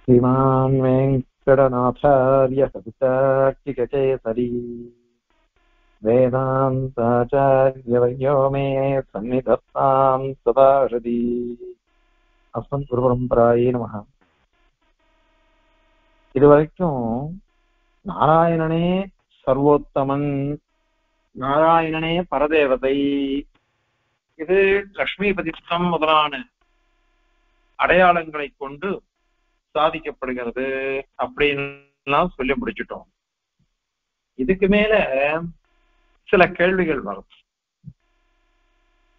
श्रीमान् वेङ्कटनाथार्य कवितार्किककेसरी वेदान्ताचार्यवर्यो मे सन्निधत्तां सदाहृदि अस्मत् गुरुपरम्परायै நமஹ. இதுவரைக்கும் நாராயணனே சர்வோத்தமன், நாராயணனே பரதேவதை, இது லக்ஷ்மிபதித்தம் முதலான அடையாளங்களை கொண்டு சாதிக்கப்படுகிறது அப்படின்லாம் சொல்லி முடிச்சிட்டோம். இதுக்கு மேல சில கேள்விகள் வரும்.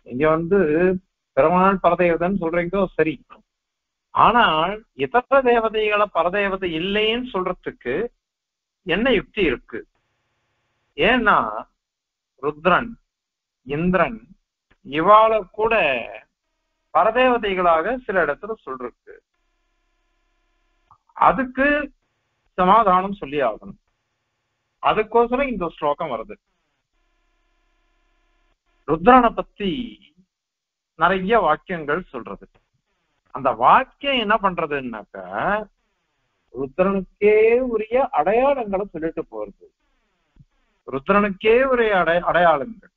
இங்க பெருமாள் பரதேவதைன்னு சொல்றீங்களோ சரி, ஆனால் இதர தேவதைகளை பரதேவதை இல்லைன்னு சொல்றதுக்கு என்ன யுக்தி இருக்கு? ஏன்னா ருத்ரன், இந்திரன் இவாள கூட பரதேவதைகளாக சில இடத்துல சொல்றக்கு, அதுக்கு சமாதானம் சொல்லி ஆகணும். அதுக்கோசரம் இந்த ஸ்லோகம் வருது. ருத்ரனை பத்தி நிறைய வாக்கியங்கள் சொல்றது. அந்த வாக்கியம் என்ன பண்றதுன்னாக்க ருத்ரனுக்கே உரிய அடையாளங்களை சொல்லிட்டு போறது. ருத்ரனுக்கே உரிய அடையாளங்கள்,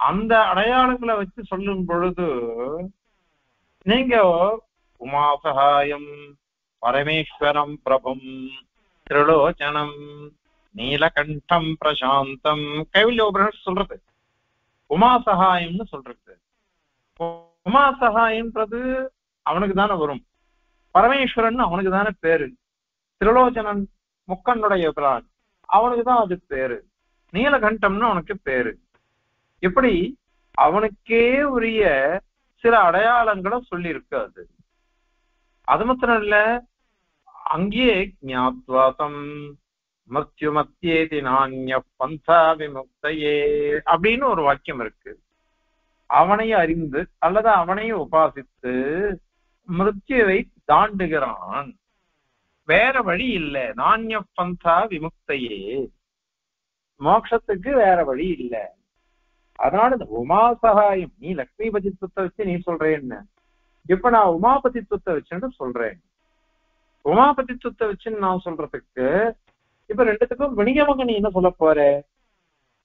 அந்த அடையாளங்களை வச்சு சொல்லும் பொழுது நீங்க உமாசகாயம், பரமேஸ்வரம் பிரபம், திரிலோச்சனம், நீலகண்டம், பிரசாந்தம், கைவல்யோபனிஷத் சொல்றது உமாசகாயம்னு சொல்றது. உமாசகாயம்ன்றது அவனுக்கு தானே வரும், பரமேஸ்வரன் அவனுக்கு தானே பேரு, திரிலோச்சனன் முக்கனுடைய பிரான் அவனுக்கு தான் அது பேரு, நீலகண்டம்னு அவனுக்கு பேரு. இப்படி அவனுக்கே உரிய சில அடையாளங்களை சொல்லி இருக்காது. அது மாத்திரம் இல்ல, அங்கேயே ஞாத்வாசம் மத்யு மத்தியேதி நான்ய பந்தா விமுக்தையே அப்படின்னு ஒரு வாக்கியம் இருக்கு. அவனை அறிந்து அல்லது அவனை உபாசித்து மிருத்யுவை தாண்டுகிறான், வேற வழி இல்லை. நான்ய பந்தா விமுக்தையே, மோட்சத்துக்கு வேற வழி இல்லை. அதனால இந்த உமாசகாயம், நீ லக்ஷ்மிபதித்துவத்தை வச்சு நீ சொல்றேன்னு, இப்ப நான் உமாபதித்துவத்தை வச்சுன்னு சொல்றேன். உமாபதித்துவத்தை வச்சுன்னு நான் சொல்றதுக்கு இப்ப ரெண்டுத்துக்கும் வணிகமகன் நீ என்ன சொல்ல போற?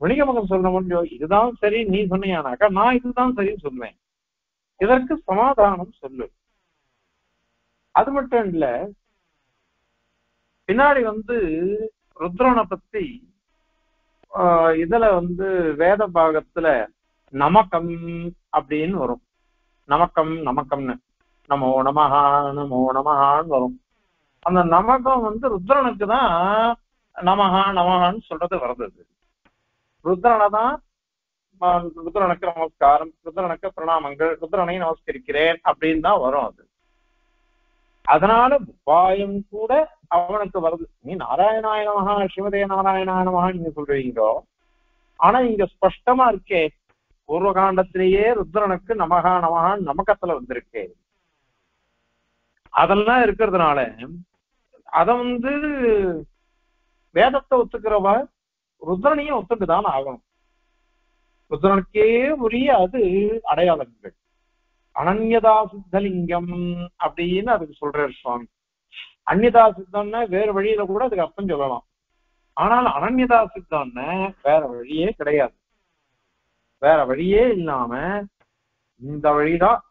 வணிகமகன் சொல்ல முடியும், இதுதான் சரி நீ சொன்னியானாக்கா நான் இதுதான் சரின்னு சொல்லுவேன். இதற்கு சமாதானம் சொல்லு. அது மட்டும் இல்ல, பின்னாடி ருத்ரனை பத்தி இதுல வேத பாகத்துல நமக்கம் அப்படின்னு வரும். நமக்கம் நமக்கம்னு நமோ நமஹா நமோ நமஹான்னு வரும். அந்த நமகம் ருத்ரனுக்கு தான் நமஹா நமஹான்னு சொல்றது வருது. ருத்ரனை தான் ருத்ரனுக்கு நமஸ்காரம், ருத்ரனுக்கு பிரணாமங்கள், ருத்ரனை நமஸ்கரிக்கிறேன் அப்படின்னு தான் வரும் அது. அதனால உபாயம் கூட அவனுக்கு வருது. நீ நாராயணாய நமஹா, ஸ்ரீமதே நாராயணாய நமஹா நீங்க சொல்றீங்களோ, ஆனா இங்க ஸ்பஷ்டமா இருக்கே, பூர்வகாண்டத்திலேயே ருத்ரனுக்கு நமகா நமஹா நமக்கத்துல வந்திருக்கு. அதெல்லாம் இருக்கிறதுனால அத வேதத்தை ஒத்துக்கிறவ ருத்ரனையும் ஒத்துட்டுதான் ஆகணும். ருத்ரனுக்கே உரிய அது அடையாளங்கள். அனன்யதா சித்தலிங்கம் அப்படின்னு அதுக்கு சொல்றாரு சுவாமி. அந்நியதா சித்தம்னா வேற வழியில கூட அதுக்கு அர்த்தம் சொல்லலாம். ஆனால் அனன்யதா சித்தம்னா வேற வழியே கிடையாது. வேற வழியே இல்லாம இந்த வழிதான்,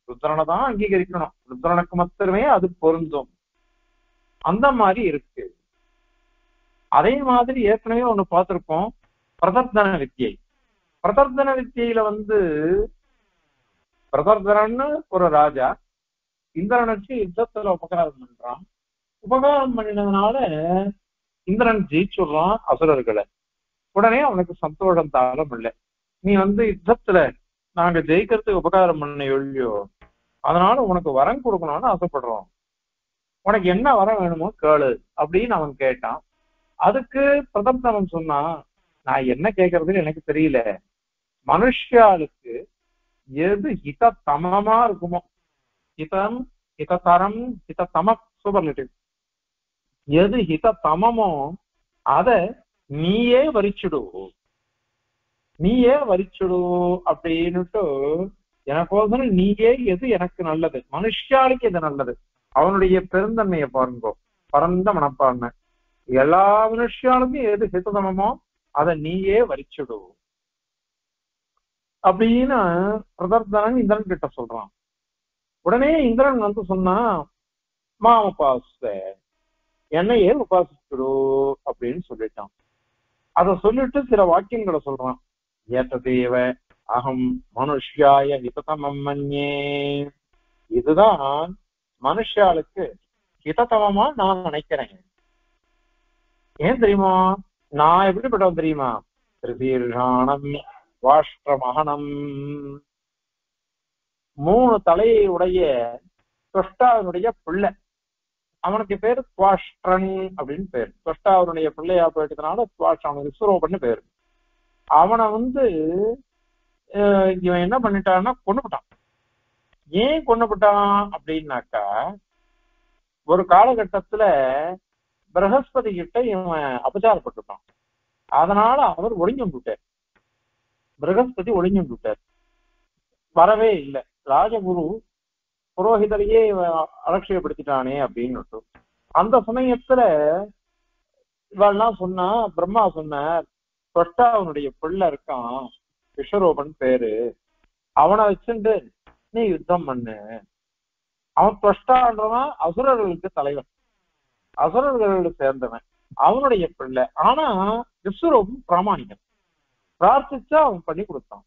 ருத்ரனை தான் அங்கீகரிக்கணும், ருத்ரனுக்கு மட்டுமே அது பொருந்தும். அந்த மாதிரி இருக்கு. அதே மாதிரி ஏற்கனவே ஒண்ணு பார்த்திருக்கோம், பிரதர்தன வித்தியை. பிரதர்தன வித்தியில பிரதர்தனன்னு ஒரு ராஜா இந்திரனுக்கு யுத்தத்துல உபகாரம் பண்றான். உபகாரம் பண்ணினதுனால இந்திரன் ஜெயிச்சுடுறான் அசுரர்களை. உடனே அவனுக்கு சந்தோஷம் தாளம் இல்லை. நீ யுத்தத்துல நாங்க ஜெயிக்கிறதுக்கு உபகாரம் பண்ண இல்லையோ, அதனால உனக்கு வரம் கொடுக்கணும்னு ஆசைப்படுறோம், உனக்கு என்ன வரம் வேணுமோ கேளு அப்படின்னு அவன் கேட்டான். அதுக்கு பிரதப்தவன் சொன்னான், நான் என்ன கேட்கறதுன்னு எனக்கு தெரியல, மனுஷாளுக்கு எது ஹிதத்தமமா இருக்குமோ, ஹிதம் ஹிததரம் ஹிதத்தம சூப்பர்லேட்டிவ், எது ஹிதத்தமமோ அத நீயே வரிச்சுடு, நீயே வரிச்சுடு அப்படின்னுட்டு எனக்கோசரம் நீயே எது எனக்கு நல்லது, மனுஷாளுக்கு எது நல்லது, அவனுடைய பெருந்தன்மையை பாருங்கோ, பரந்த மனப்பான்மை. எல்லா மனுஷாலுக்கும் எது ஹிததமோ அதை நீயே வரிச்சுடு அப்படின்னு பிரதர்தனன் இந்திரன் கிட்ட சொல்றான். உடனே இந்திரன் வந்து சொன்னா, மா உபாச, என்னையே உபாசிச்சுடு அப்படின்னு சொல்லிட்டான். அத சொல்லிட்டு சில வாக்கியங்களை சொல்றான். ஏத்ததேவ அகம் மனுஷ்யாய ஹிததமம் மன்யே, இதுதான் மனுஷாளுக்கு ஹிததமமா நான் நினைக்கிறேன். ஏன் தெரியுமா? நான் எப்படிப்பட்டவன் தெரியுமா? திருதீர்ஷாணம் வாஷ்டிரமகனம், 3 தலையை உடைய தொஷ்டாவினுடைய பிள்ளை. அவனுக்கு பேரு துவாஷ்டிரன் அப்படின்னு பேரு. தொஷ்டாவினுடைய பிள்ளையா போயிட்டதுனால துவாஷ்டிரன், விஸ்வரூபன்னு பேரு. அவனை வந்து இவன் என்ன பண்ணிட்டான்னா கொன்னுட்டான். ஏன் கொன்னுட்டான் அப்படின்னாக்கா, ஒரு காலகட்டத்துல பிரகஸ்பதி கிட்ட இவன் அபச்சாரப்பட்டுட்டான். அதனால அவர் ஒளிஞ்சு விட்டார். பிரகஸ்பதி ஒளிஞ்சு விட்டார், வரவே இல்லை. ராஜகுரு புரோஹிதரையே அலட்சியப்படுத்திட்டானே அப்படின்னு. அந்த சமயத்துல இவெல்லாம் சொன்னா, பிரம்மா சொன்னார், தொஷ்டா அவனுடைய பிள்ளை இருக்கான், விஸ்வரூபன் பேரு, அவனை வச்சுட்டு நீ யுத்தம் பண்ணு. அவன் தொஷ்டான்றவன் அசுரர்களுக்கு தலைவன், அசுரர்களுக்கு சேர்ந்தவன், அவனுடைய பிள்ளை. ஆனா விஸ்வரூபம் பிராமணிகன். பிரார்த்திச்சா அவன் பண்ணி கொடுத்தான்.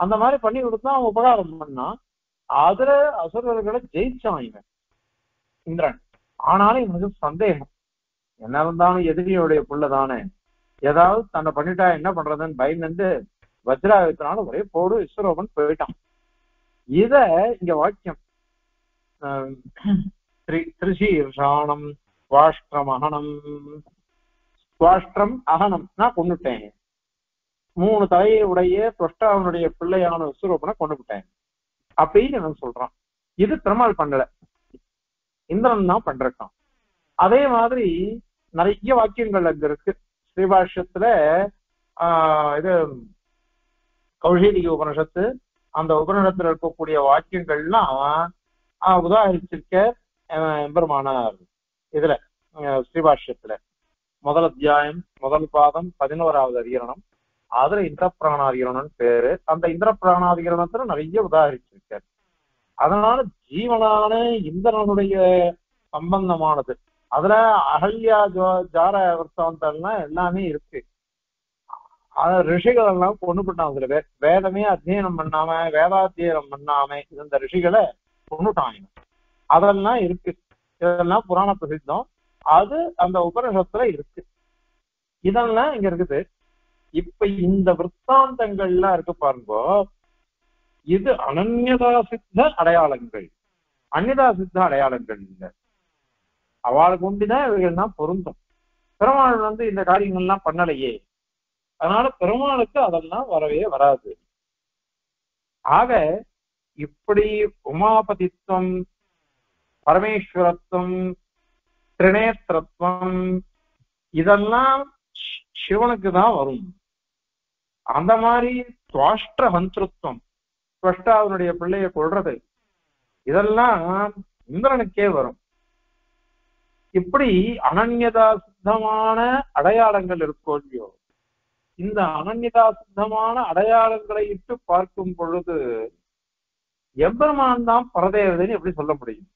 அந்த மாதிரி பண்ணி கொடுத்தா அவன் உபகாரம் பண்ணா. அதுல அசுரர்களை ஜெயிச்சான் இவன் இந்திரன். ஆனாலும் இவனுக்கு சந்தேகம், என்ன இருந்தாலும் எதிரியோடைய புள்ளதானே, ஏதாவது தன்னை பண்ணிட்டா என்ன பண்றதுன்னு பயந்து வஜ்ராயுதனால ஒரே போடு விஸ்வரூபன் போயிட்டான். இத இங்க வாக்கியம் திரிசீர்ஷாணம் வாஷ்டிரம் அகனம், வாஷ்டிரம் அகனம் நான் கொண்டுட்டேன். 3 தலையை உடைய தொஷ்டாவனுடைய பிள்ளையான விஸ்வரூபனை கொண்டுவிட்டேன் அப்படின்னு நான் சொல்றான். இது பெருமாள் பண்ணல, இந்திரன் தான் பண்றான். அதே மாதிரி நிறைய வாக்கியங்கள் அங்க இருக்கு ஸ்ரீபாஷ்யத்துல. இது கௌஷீதிக உபனிஷத்து, அந்த உபனிஷத்துல இருக்கக்கூடிய வாக்கியங்கள்லாம் உதாகரிச்சிருக்க பெருமானார் இதுல ஸ்ரீபாஷ்யத்துல. முதல் அத்தியாயம் முதல் பாதம் 11வது அதிகரணம், அதுல இந்திர பிராணாதிகரணம் பேரு. அந்த இந்திர பிராணாதிகரணத்துல நிறைய உதாகரிச்சிருக்காரு. அதனால ஜீவனான இந்திரனுடைய சம்பந்தமானது அதுல அகல்யா ஜார விற்த்தாந்தம்லாம் எல்லாமே இருக்கு. ரிஷிகள் எல்லாம் கொண்டுட்டான். சில பேர் வேதமே அத்தியனம் பண்ணாம, வேதாத்தியனம் பண்ணாம இந்த ரிஷிகளை கொண்டுட்டாங்க. அதெல்லாம் இருக்கு, இதெல்லாம் புராண பிரசித்தம். அது அந்த உபனிஷத்துல இருக்கு, இதெல்லாம் இங்க இருக்குது. இப்ப இந்த விற்த்தாந்தங்கள்லாம் இருக்கு பாருங்க, இது அனன்யதா சித்த அடையாளங்கள், அந்நியதா சித்த அடையாளங்கள் இல்லை. அவளுக்கு உண்டிதான் இவைகள்லாம் பொருந்தும். பெருமாள் வந்து இந்த காரியங்கள்லாம் பண்ணலையே, அதனால பெருமாளுக்கு அதெல்லாம் வரவே வராது. ஆக இப்படி உமாபதித்துவம், பரமேஸ்வரத்துவம், திரிநேத்திரத்துவம் இதெல்லாம் சிவனுக்கு தான் வரும். அந்த மாதிரி துவாஷ்டிர ஹந்திருத்துவம், துவஷ்டாவினுடைய பிள்ளைய கொள்றது, இதெல்லாம் இந்திரனுக்கே வரும். இப்படி அனன்யதா சித்தமான அடையாளங்கள் இருக்கோ இல்லையோ, இந்த அனன்யதா சித்தமான அடையாளங்களை இட்டு பார்க்கும் பொழுது எம்பெருமான் தான் பரதேவதைன்னு எப்படி சொல்ல முடியும்?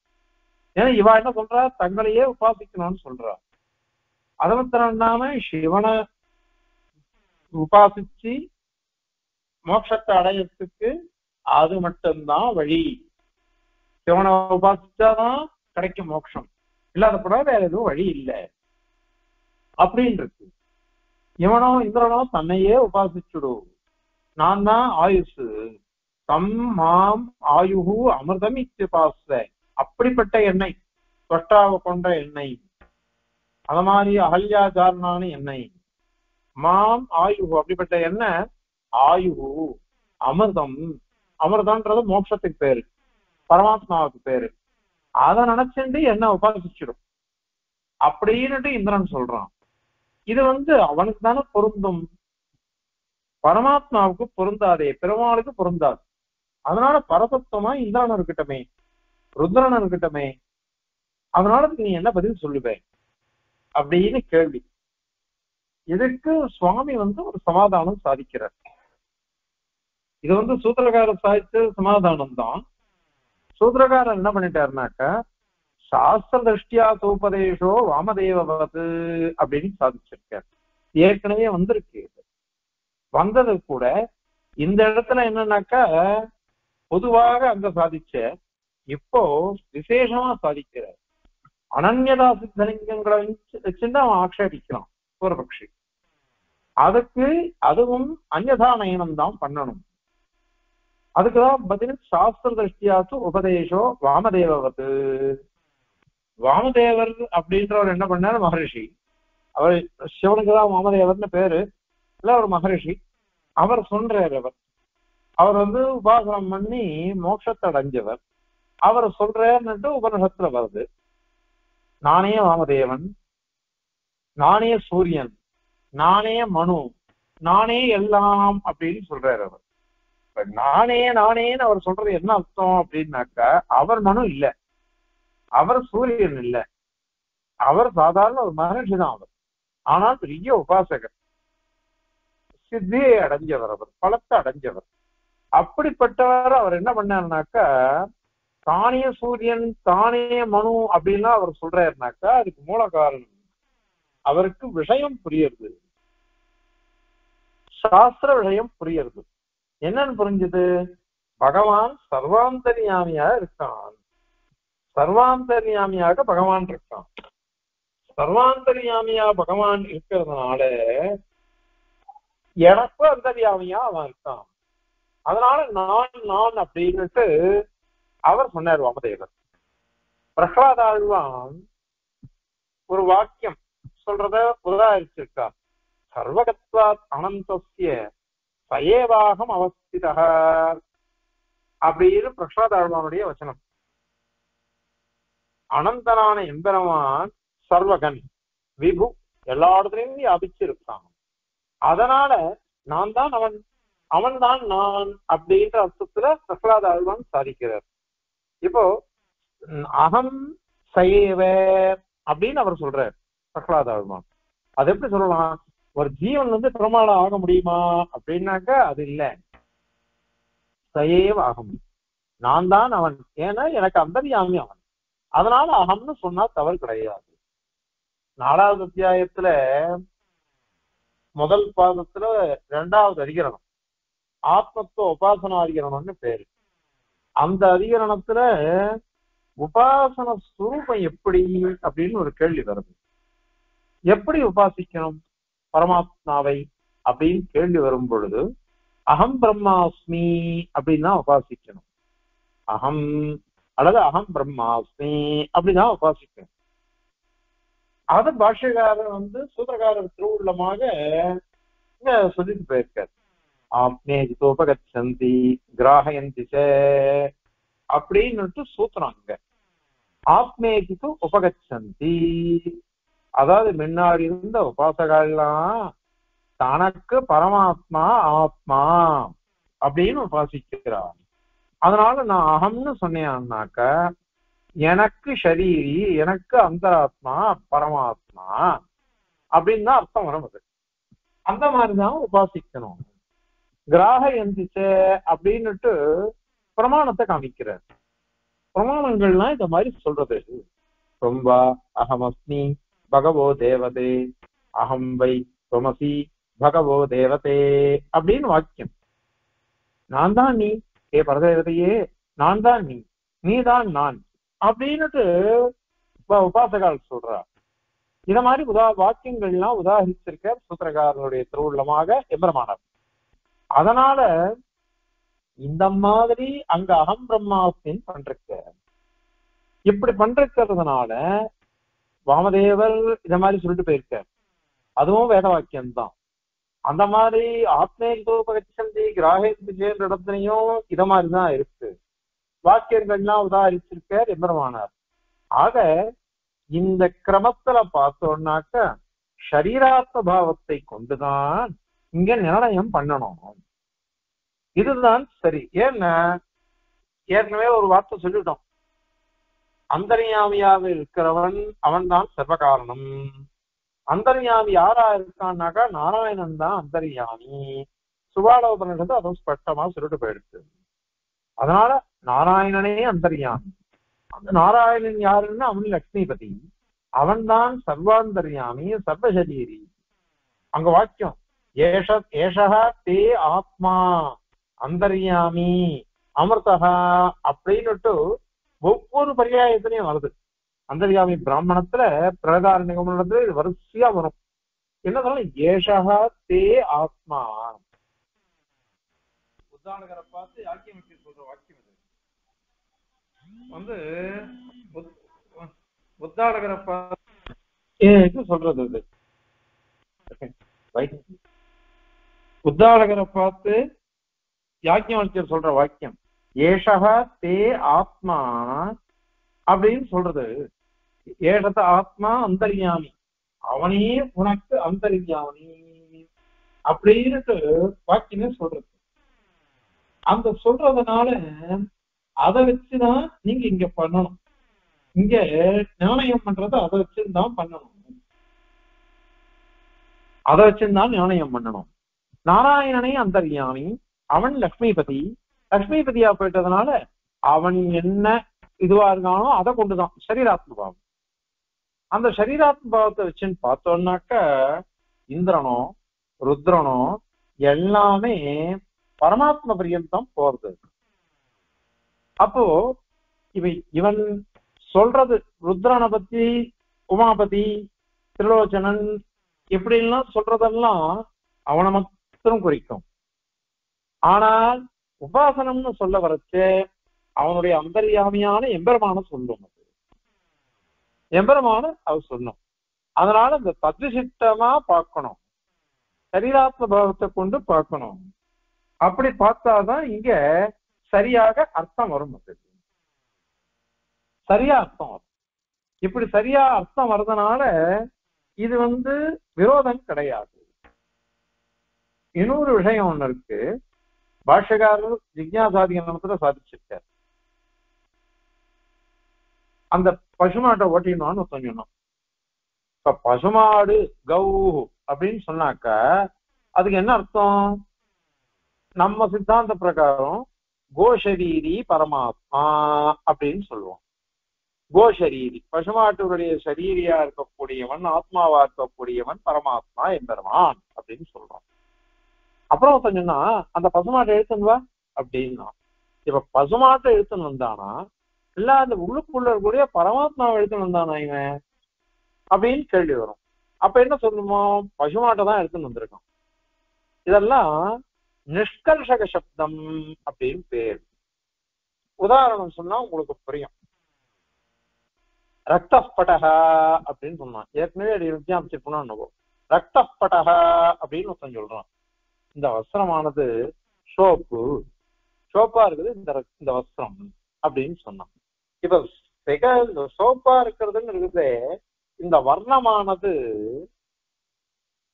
ஏன்னா இவா என்ன சொல்றா, தங்களையே உபாசிக்கணும்னு சொல்றா. அது மாத்திரம் இல்லாம சிவனை உபாசிச்சு மோட்சத்தை அடையறதுக்கு அது மட்டும்தான் வழி. சிவனை உபாசிச்சாதான் கிடைக்கும் மோட்சம், இல்லாதப்பட வேற எதுவும் வழி இல்லை அப்படின்னு இருக்கு. இவனோ இந்திரனோ தன்னையே உபாசிச்சுடு, நான் தான் ஆயுசு, தம் மாம் ஆயுகு அமிர்தம் இத்திபாச, அப்படிப்பட்ட எண்ணெய், தொஷ்டாவை கொண்ட எண்ணெய், அத மாதிரி அகல்யாச்சாரனான எண்ணெய், மாம் ஆயுகு அப்படிப்பட்ட எண்ணெய், ஆயுகு அமிர்தம், அமிர்தம்ன்றது மோட்சத்துக்கு பேரு, பரமாத்மாவுக்கு பேரு. அதை நினைச்சுட்டு என்ன உபாசிச்சிடும் அப்படின்னுட்டு இந்திரன் சொல்றான். இது வந்து அவனுக்கு தானே பொருந்தும், பரமாத்மாவுக்கு பொருந்தாதே, பெருமாளுக்கு பொருந்தாது. அதனால பரதத்துவமா இந்திரன் இருக்கட்டுமே, ருத்ரன் இருக்கட்டுமே, அதனால நீ என்ன பதில் சொல்லுவ அப்படின்னு கேள்வி. இதுக்கு சுவாமி ஒரு சமாதானம் சாதிக்கிறார். இது சூத்திரக்காரர் சாதித்த சமாதானம் தான். சூத்திரக்காரர் என்ன பண்ணிட்டாருனாக்க சாஸ்திர திருஷ்டியா சூபதேசோ வாமதேவது அப்படின்னு சாதிச்சிருக்கார். ஏற்கனவே வந்திருக்கு. வந்தது கூட இந்த இடத்துல என்னன்னாக்கா பொதுவாக அங்க சாதிச்ச, இப்போ விசேஷமா சாதிக்கிறார். அனன்யதா சித்தலிங்கங்களை வச்சுட்டு அவன் ஆக்ஷேபிக்கிறான் பூர்வபக்ஷி. அதுக்கு அதுவும் அந்யதா நயனம் தான் பண்ணணும். அதுக்குதான் பதில் சாஸ்திர திருஷ்டியாச்சு உபதேசோ வாமதேவது. வாமதேவர் அப்படின்றவர் என்ன பண்ணாரு, மகரிஷி. அவர் சிவனுக்குதான் வாமதேவர்னு பேரு, இல்ல ஒரு மகரிஷி. அவர் சொல்றாரு, அவர் உபாசனம் பண்ணி மோட்சத்தை அடைஞ்சவர். அவர் சொல்றாருன்னுட்டு உபனிஷத்துல வருது. நானே வாமதேவன், நானே சூரியன், நானே மனு, நானே எல்லாம் அப்படின்னு சொல்றாரு அவர். நானே நானேன்னு அவர் சொல்றது என்ன அர்த்தம் அப்படின்னாக்கா, அவர் மனு இல்ல, அவர் சூரியன் இல்ல, அவர் சாதாரண ஒரு மகரிஷி தான். அவர் ஆனால் பெரிய உபாசகர், சித்தியை அடைஞ்சவர், அவர் பலத்தை அடைஞ்சவர். அப்படிப்பட்டவர் அவர் என்ன பண்ணாருனாக்கா, தானே சூரியன் தானே மனு அப்படின்னா அவர் சொல்றாருனாக்கா அதுக்கு மூல காரணம் அவருக்கு விஷயம் புரியுது, சாஸ்திர விஷயம் புரியுது. என்னன்னு புரிஞ்சுது, பகவான் சர்வாந்தர்யாமியா இருக்கான். சர்வாந்தர்யாமியாக பகவான் இருக்கான். சர்வாந்தர்யாமியா பகவான் இருக்கிறதுனால எனக்கு அந்தர்யாமியா அவன் இருக்கான். அதனால நான் நான் அப்படின்னுட்டு அவர் சொன்னார் வாமதேவர். பிரகலாதாழ்வான் ஒரு வாக்கியம் சொல்றத உதாரிச்சிருக்கா, சர்வகத்வாத் அனந்தஸ்ய சயேவாகம் அவஸ்திதா அப்படின்னு பிரகலாதாழ்வானுடைய வசனம். அனந்தனான எம்பெருமான் சர்வகன் விபு, எல்லா இடத்துலையும் வியாபிச்சிருக்கான். அதனால நான் தான் அவன், அவன் தான் நான் அப்படின்ற அர்த்தத்துல பிரகலாதாழ்வான் சாதிக்கிறார். இப்போ அகம் சயேவ அப்படின்னு அவர் சொல்றார் பிரகலாதாழ்வான். அது எப்படி சொல்லலாம், ஒரு ஜீவன் பெருமாளா ஆக முடியுமா அப்படின்னாக்கா அது இல்ல, சயேவ அகம், நான் தான் அவன், ஏன்னா எனக்கு அந்தர்யாமி அவன். அதனால அகம்னு சொன்னா தவறு கிடையாது. 4வது அத்தியாயத்துல முதல் பாதத்துல 2வது அதிகரணம் ஆத்மத்துவ உபாசனா அதிகரணம்னு பேரு. அந்த அதிகரணத்துல உபாசன ஸ்வரூபம் எப்படி அப்படின்னு ஒரு கேள்வி வருது. எப்படி உபாசிக்கணும் பரமாத்மாவை அப்படின்னு கேள்வி வரும் பொழுது அகம் பிரம்மாஸ்மி அப்படின்னு உபாசிக்கணும். அகம் அல்லது அகம் பிரம்மாஸ்மி அப்படிதான் உபாசிக்கணும். அது பாஷ்யக்காரர் சூத்திரக்காரர் திருவுள்ளமாக சொல்லிட்டு போயிருக்காரு. ஆப்னேஜிதோபகச்சந்தி கிராஹயந்தி அப்படின்னு சூத்திரம். ஆப்னேஜித்து உபகச்சந்தி, அதாவது முன்னாடி இருந்த உபாசகெல்லாம் தனக்கு பரமாத்மா ஆத்மா அப்படின்னு உபாசிக்கிறார். அதனால நான் அகம்னு சொன்னேன்னாக்க எனக்கு ஷரீரி, எனக்கு அந்தராத்மா பரமாத்மா அப்படின்னு தான் அர்த்தம் வரும். அது அந்த மாதிரிதான் உபாசிக்கணும். கிராக எந்திச்ச அப்படின்னுட்டு பிரமாணத்தை காமிக்கிறார். பிரமாணங்கள்லாம் இந்த மாதிரி சொல்றது. ரொம்ப அகமஸ்மி பகவோ தேவதே, அகம் வை துவமசி பகவோ தேவதே அப்படின்னு வாக்கியம். நான் தான் நீ, ஏ பரதேவதையே, நான் தான் நீ, நீ தான் நான் அப்படின்னுட்டு உபாசகால் சொல்றா. இத மாதிரி வாக்கியங்கள்லாம் உதாகரிச்சிருக்க சூத்திரக்காரனுடைய திருவுள்ளமாக எம்பெருமானார். அதனால இந்த மாதிரி அங்க அகம் பிரம்மாஸ்மின் பண்றக்க, இப்படி பண்றதுனால வாமதேவர் இத மாதிரி சொல்லிட்டு போயிருக்கார். அதுவும் வேத வாக்கியம் தான். அந்த மாதிரி ஆத்மேகோபகச்சந்தி கிராஹேந்திர இடத்துலையும் இத மாதிரிதான் இருக்கு. வாக்கியங்கள்லாம் உதாரிச்சிருக்கார் எம்பெருமானார். ஆக இந்த கிரமத்துல பார்த்தோம்னாக்க ஷரீராத்ம பாவத்தை கொண்டுதான் இங்க நிர்ணயம் பண்ணணும். இதுதான் சரி. ஏன்னா ஏற்கனவே ஒரு வார்த்தை சொல்லிட்டோம், அந்தர்யாமியாக இருக்கிறவன் அவன் தான் சர்வ காரணம். அந்தர்யாமி யாரா இருக்கான்னாக்கா நாராயணன் தான் அந்தர்யாமி. சுபாலோபனிடத்து அதுவும் ஸ்பஷ்டமா சொல்லிட்டு போயிடுச்சு. அதனால நாராயணனே அந்தர்யாமி. அந்த நாராயணன் யாருன்னா அவன் லட்சுமிபதி, அவன் தான் சர்வாந்தர்யாமி சர்வசரீரி. அங்க வாக்கியம் ஏஷா தே ஆத்மா அந்தர்யாமி அமிர்தா அப்படின்னுட்டு ஒவ்வொரு பரியாயத்திலையும் வருது. அந்தர்யாமி பிராமணத்துல பிரதாரணிகத்துல இது வரிசையா வரும். என்ன ஏஷா தே ஆத்மா. உத்தானகரை பார்த்து யாக்கியம் சொல்ற வாக்கியம் இது உத்தானகரை பார்த்து சொல்றது இது. உத்தானகரை பார்த்து யாக்கியவல்யர் சொல்ற வாக்கியம் ஏஷா தே ஆத்மா அப்படின்னு சொல்றது. ஏஷத ஆத்மா அந்தர்யாமி, அவனே உனக்கு அந்தர்யாமி அப்படின்னுட்டு வாக்கியமே சொல்றது. அந்த சொல்றதுனால அதை வச்சுதான் நீங்க இங்க பண்ணணும். இங்க நிர்ணயம் பண்றது அதை வச்சுதான் பண்ணணும். அதை வச்சுதான் நிர்ணயம் பண்ணணும். நாராயணனே அந்தர்யாமி, அவன் லக்ஷ்மிபதி. லக்ஷ்மிபதியா போயிட்டதுனால அவன் என்ன இதுவா இருக்கானோ அதை கொண்டுதான் சரீராத்ம பாவம். அந்த சரீராத்ம பாவத்தை வச்சுன்னு பார்த்தோம்னாக்க இந்திரனோ ருத்ரனோ எல்லாமே பரமாத்ம பிரியந்தம் போறது. அப்போ இவன் சொல்றது ருத்ரனை பத்தி உமாபதி திரிலோச்சனன் இப்படின்லாம் சொல்றதெல்லாம் அவனை மாத்திரம் குறிக்கும். ஆனால் உபாசனம்னு சொல்ல வரச்சு அவனுடைய அந்தர்யாமியான எம்பெருமான சொல்லும். அது எம்பெருமான அவர் சொல்லும். அதனால இந்த தத்விசிஷ்டமா பார்க்கணும், சரீராத்ம பாவத்தை கொண்டு பார்க்கணும். அப்படி பார்த்தாதான் இங்க சரியாக அர்த்தம் வரும். சரியா அர்த்தம் வரும். இப்படி சரியா அர்த்தம் வர்றதுனால இது விரோதம் கிடையாது. இன்னொரு விஷயம் ஒண்ணு இருக்கு. பாஷ்யக்காரர் ஜிக்ஞாசாதிகரணத்துல சாதிச்சிருக்கார். அந்த பசுமாட்டை ஓட்டினோன்னு சொன்னோம். இப்ப பசுமாடு கௌ அப்படின்னு சொன்னாக்க அதுக்கு என்ன அர்த்தம்? நம்ம சித்தாந்த பிரகாரம் கோஷரீரி பரமாத்மா அப்படின்னு சொல்லுவோம். கோஷரீரி பசுமாட்டுடைய சரீரியா இருக்கக்கூடியவன், ஆத்மாவா இருக்கக்கூடியவன் பரமாத்மா எம்பெருமான் அப்படின்னு சொல்றோம். அப்புறம் சொன்னா அந்த பசுமாட்டை எழுத்துன்னு வா அப்படின்னா, இப்ப பசுமாட்டை எழுத்துன்னு வந்தானா இல்ல அந்த உள்ளுக்குள்ள இருக்கக்கூடிய பரமாத்மாவை எழுத்துன்னு வந்தானா இவன் அப்படின்னு கேள்வி வரும். அப்ப என்ன சொல்லணுமோ, பசுமாட்டை தான் எடுத்துன்னு வந்திருக்கான். இதெல்லாம் நிஷ்கர்ஷக சப்தம் அப்படின்னு பேர். உதாரணம் சொன்னா உங்களுக்கு புரியும். ரக்தப்படகா அப்படின்னு சொன்னான். ஏற்கனவே அது வித்தியாபிச்சிருப்போம். ரக்தப்படகா அப்படின்னு ஒருத்தன் சொல்றான். இந்த வஸ்திரமானது சோப்பா இருக்குது இந்த வஸ்திரம் அப்படின்னு சொன்னான். இப்ப சோப்பா இருக்கிறதுன்னு இருக்குது. இந்த வர்ணமானது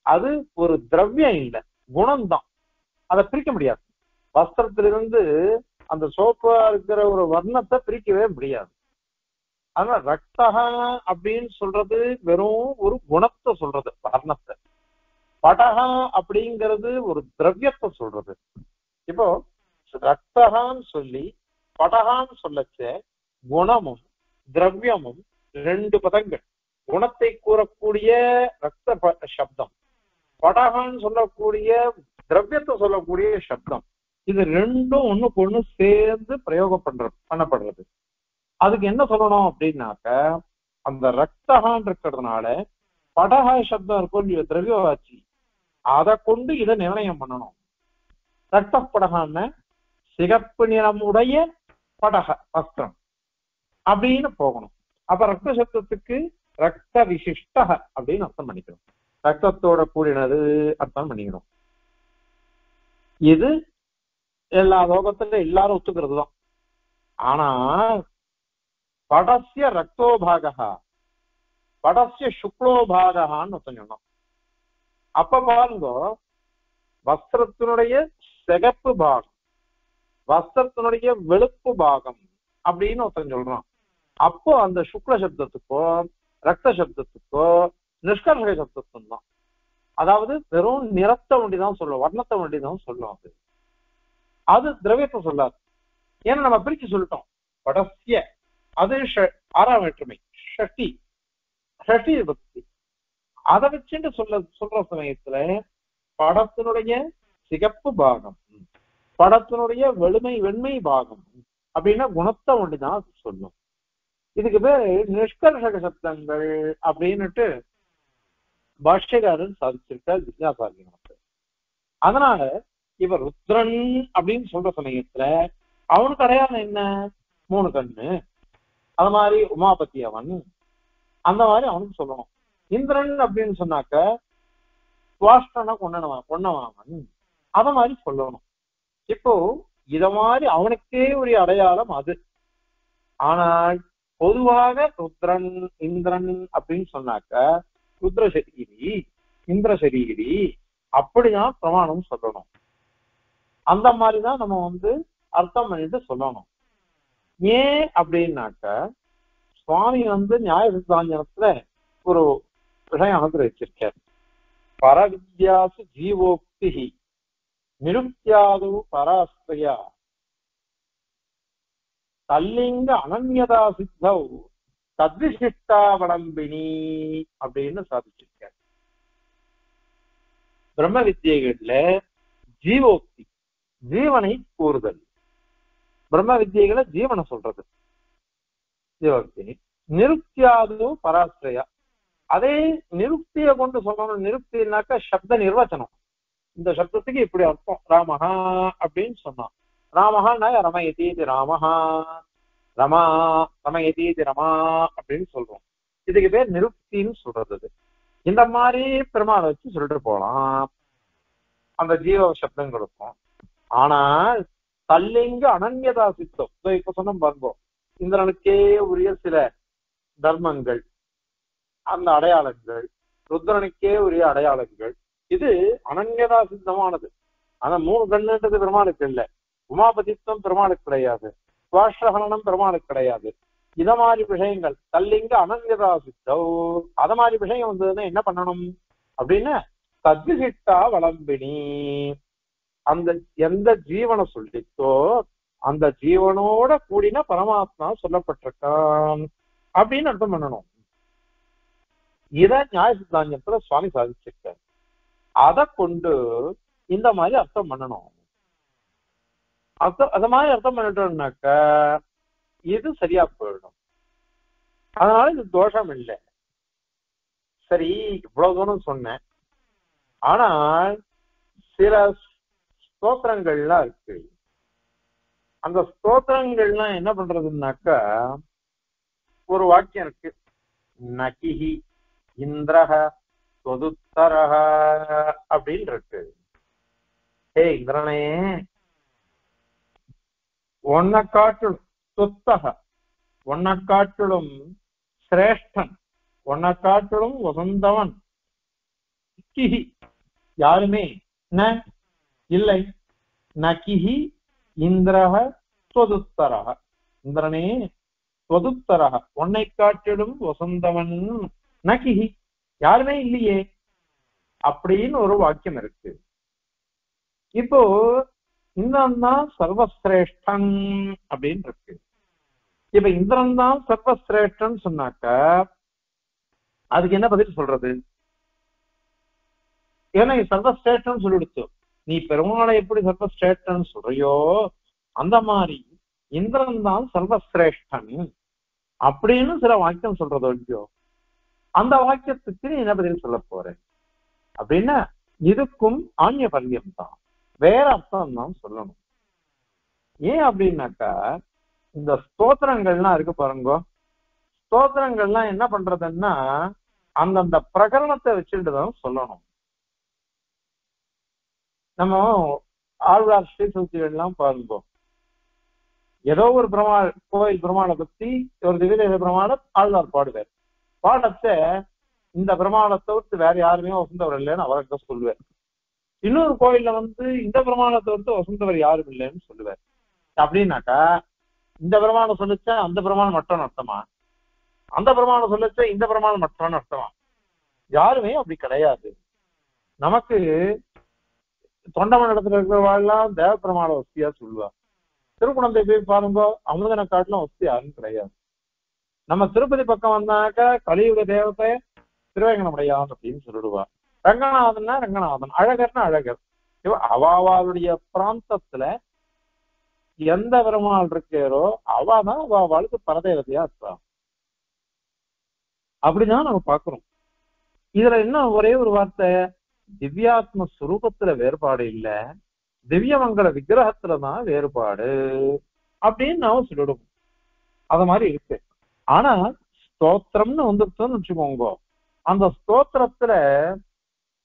அது ஒரு திரவியம் இல்லை, குணம்தான். அதை பிரிக்க முடியாது. வஸ்திரத்திலிருந்து அந்த சோப்பா இருக்கிற ஒரு வர்ணத்தை பிரிக்கவே முடியாது. அதனால ரக்தகா அப்படின்னு சொல்றது வெறும் ஒரு குணத்தை சொல்றது, வர்ணத்தை. படகா அப்படிங்கிறது ஒரு திரவியத்தை சொல்றது. இப்போ ரக்தகான்னு சொல்லி படகான்னு சொல்லச்ச குணமும் திரவியமும் ரெண்டு பதங்கள். குணத்தை கூறக்கூடிய ரக்த சப்தம், படகான்னு சொல்லக்கூடிய திரவியத்தை சொல்லக்கூடிய சப்தம். இது ரெண்டும் ஒண்ணுக்கு ஒண்ணு சேர்ந்து பிரயோகம் பண்ணப்படுறது. அதுக்கு என்ன சொல்லணும் அப்படின்னாக்க, அந்த ரக்தகான் இருக்கிறதுனால படகா சப்தம் இருக்கும் திரவியவாச்சி, அதை கொண்டு இதை நிர்ணயம் பண்ணணும். ரத்த படகான்னு சிகப்பு நிறமுடைய படக வஸ்திரம் அப்படின்னு போகணும். அப்ப ரத்த சப்தத்துக்கு ரத்த விசிஷ்ட அப்படின்னு அர்த்தம் பண்ணிக்கணும். ரத்தத்தோட கூடினது அர்த்தம் பண்ணிக்கணும். இது எல்லா லோகத்துல எல்லாரும் ஒத்துக்கிறது தான். ஆனா படசிய ரக்தோபாகா படசிய சுக்லோபாகான்னு சொன்னோம். அப்ப பாருங்க, வஸ்திரத்தினுடைய சிகப்பு பாகம், வஸ்திரத்தினுடைய வெளுப்பு பாகம் அப்படின்னு ஒருத்தன் சொல்றான். அப்போ அந்த சுக்ல சப்தத்துக்கோ ரத்த சப்தத்துக்கோ நிஷ்கர்ஷக சப்தத்தும் தான். அதாவது வெறும் நிறத்தை ஒண்டிதான் சொல்லும், வர்ணத்தை ஒண்டிதான் சொல்லும். அது அது திரவியத்தை சொல்லாது. ஏன்னா நம்ம பிரிச்சு சொல்லிட்டோம். படசிய அது ஆறாம் வேற்றுமை, ஷஷ்டி ஷஷ்டி விபக்தி. அதை வச்சுட்டு சொல்ற சமயத்துல படத்தினுடைய சிகப்பு பாகம், படத்தினுடைய வெண்மை பாகம் அப்படின்னா குணத்தை ஒண்டிதான் சொல்லும். இதுக்கு பேரு நிஷ்கர்ஷக சப்தங்கள் அப்படின்னுட்டு பாஷ்யக்காரன் சாதிச்சிருக்கார் வித்யாசாரியனுக்கு. அதனால இவர் ருத்ரன் அப்படின்னு சொல்ற சமயத்துல அவனுக்கு அடையாளம் என்ன? 3 கண்ணு. அது மாதிரி உமாபதி அவன், அந்த மாதிரி அவனுக்கு சொல்லணும். இந்திரன் அப்படின்னு சொன்னாக்க சுவாஷ்டனா கொன்னவன், அத மாதிரி சொல்லணும். இப்போ இத மாதிரி அவனுக்கே ஒரு அடையாளம் அது. ஆனால் பொதுவாக ருத்ரன் இந்திரன் அப்படின்னு சொன்னாக்க ருத்ரசரீரி இந்திரசரீரி அப்படிதான் பிரமாணம் சொல்லணும். அந்த மாதிரிதான் நம்ம அர்த்தம் பண்ணிட்டு சொல்லணும். ஏன் அப்படின்னாக்க சுவாமி நியாய சித்தாந்தத்துல ஒரு விஷயம் அனுகிரகிச்சிருக்கார். பரவித்யாசு ஜீவோக்தி நிருப்தியாது பராஸ்திரயா தல்லிங்க அனன்யதா சித்தௌ தத்விசிஷ்டாவலம்பினி அப்படின்னு சாதிச்சிருக்கார். பிரம்ம வித்தியைகள்ல ஜீவோக்தி ஜீவனை கூறுதல், பிரம்ம வித்தியைகளை ஜீவனை சொல்றது ஜீவோக்தி. நிருப்தியாது பராஸ்திரயா, அதே நிருப்தியை கொண்டு சொல்லணும். நிருப்தினாக்கா சப்த நிர்வச்சனம். இந்த சப்தத்துக்கு இப்படி அர்த்தம் ராமஹா அப்படின்னு சொன்னான். ராமஹான்னா ரமயதீதி ராமஹா, ரமா ரமயதீதி ரமா அப்படின்னு சொல்றோம். இதுக்கு பேர் நிருப்தின்னு சொல்றது. இந்த மாதிரி பெருமாளை வச்சு சொல்லிட்டு போலாம் அந்த ஜீவ சப்தங்களுக்கும். ஆனால் தல்லிங்க அனன்யதா சித்தம், இப்ப சொன்ன பாருங்க, இந்திரனுக்கே உரிய சில தர்மங்கள், அந்த அடையாளங்கள், ருத்ரனுக்கே உரிய அடையாளங்கள், இது அனன்யதா சித்தமானது. ஆனா 3 கண்ணுன்றது பெருமாளுக்கு இல்லை, உமாபதித்வம் பெருமாளுக்கு கிடையாது, சுவாஷ்டகலனம் பெருமாளுக்கு கிடையாது. இத மாதிரி விஷயங்கள் தல்லிங்க அனன்யதா சித்தோ, அத மாதிரி விஷயம் வந்ததுன்னா என்ன பண்ணணும் அப்படின்னா தத்விசிஷ்டா வலம்பினி, அந்த எந்த ஜீவனை சொல்லித்தோ அந்த ஜீவனோட கூடின பரமாத்மா சொல்லப்பட்டிருக்கான் அப்படின்னு அர்த்தம் பண்ணணும். இத நியாய சித்தாந்தத்துல சுவாமி சாதிச்சிருக்காரு. அதை கொண்டு இந்த மாதிரி அர்த்தம் பண்ணணும். அத மாதிரி அர்த்தம் பண்ணிட்டோம்னாக்க இது சரியா போயிடும். அதனால இது தோஷம் இல்லை. சரி, இவ்வளவு தூரம் சொன்னேன். ஆனால் சில ஸ்தோத்திரங்கள்லாம் இருக்கு. அந்த ஸ்தோத்திரங்கள்லாம் என்ன பண்றதுன்னாக்கா ஒரு வாக்கியம் இருக்கு, நகிஹி இந்திரஹ சொதுத்தரஹ அப்படின்னு இருக்கு. ஹே இந்திரனே, உன்னை காட்டிலும் சொத்தக, உன்னை காட்டிலும் சிரேஷ்டன், உன்னை காட்டிலும் வசந்தவன் கிஹி யாருமே இல்லை. நகிஹி இந்திரஹ ஸ்வதுத்தரஹ, இந்திரனே ஸ்வதுத்தரஹ, உன்னை காட்டிலும் வசந்தவன் நகிஹி யாருமே இல்லையே அப்படின்னு ஒரு வாக்கியம் இருக்கு. இப்போ இந்திரன் தான் சர்வசிரேஷ்டன் அப்படின்னு இருக்கு. இப்ப இந்திரன் தான் சர்வசிரேஷ்டன் சொன்னாக்க அதுக்கு என்ன பதில் சொல்றது? ஏன்னா சர்வசிரேஷ்டன் சொல்லிடுச்சு. நீ பெருமாளை எப்படி சர்வசிரேஷ்டன் சொல்றியோ அந்த மாதிரி இந்திரன் தான் சர்வசிரேஷ்டன் அப்படின்னு சில வாக்கியம் சொல்றது இல்லையோ, அந்த வாக்கியத்துக்கு நீ என்ன பதில் சொல்ல போற அப்படின்னா இதுக்கும் ஆன்ய பரியம் தான், வேற அர்த்தம் தான் சொல்லணும். ஏன் அப்படின்னாக்கா இந்த ஸ்தோத்திரங்கள்லாம் இருக்கு பாருங்க, ஸ்தோத்திரங்கள்லாம் என்ன பண்றதுன்னா அந்தந்த பிரகரணத்தை வச்சுட்டுதான் சொல்லணும். நம்ம ஆழ்வார் ஸ்ரீசூக்திகள் எல்லாம் பாருங்க, ஏதோ ஒரு கோயில் பெருமாளை பத்தி ஒரு திவ்ய பிரமாணம் ஆழ்வார் பாடுவார். பாடத்தை இந்த பிரமாணத்தை விட்டு வேற யாருமே வசந்தவர் இல்லைன்னு அவர்கிட்ட சொல்லுவார். இன்னொரு கோயில்ல இந்த பிரமாணத்தை விட்டு வசந்தவர் யாரும் இல்லைன்னு சொல்லுவார். அப்படின்னாக்கா இந்த பிரமாணம் சொல்லிச்சா அந்த பிரமாணம் மட்டும் அர்த்தமா, அந்த பிரமாணம் சொல்லிச்சா இந்த பிரமாணம் மட்டும் அர்த்தமா? யாருமே அப்படி கிடையாது. நமக்கு தொண்டமன் இடத்துல இருக்கிறவாள்லாம் தேவ பிரமாண வசதியா சொல்லுவா. திருக்குணத்தை போய் பாருங்க, அமுதனை காட்டிலும் வசதி யாரும் கிடையாது. நம்ம திருப்பதி பக்கம் வந்தாக்க கலியுக தேவத்தை திருவேங்கடமுடையான் அப்படின்னு சொல்லிடுவா. ரங்கநாதன்னா ரங்கநாதன், அழகர்னா அழகர். அவாவாளுடைய பிராந்தத்துல எந்த பெருமாள் இருக்கிறோ அவாதான் அவாளுக்கு பரதேவதையா இருக்கா. அப்படிதான் நம்ம பாக்குறோம். இதுல என்ன ஒரே ஒரு வார்த்தை, திவ்யாத்ம சுரூபத்துல வேறுபாடு இல்ல, திவ்யமங்கல விக்கிரகத்துலதான் வேறுபாடு அப்படின்னு நாம சொல்லிடுவோம். அத மாதிரி இருக்கு. ஆனா ஸ்தோத்திரம்னு வந்துருச்சோன்னு வச்சுக்கோங்க, அந்த ஸ்தோத்திரத்துல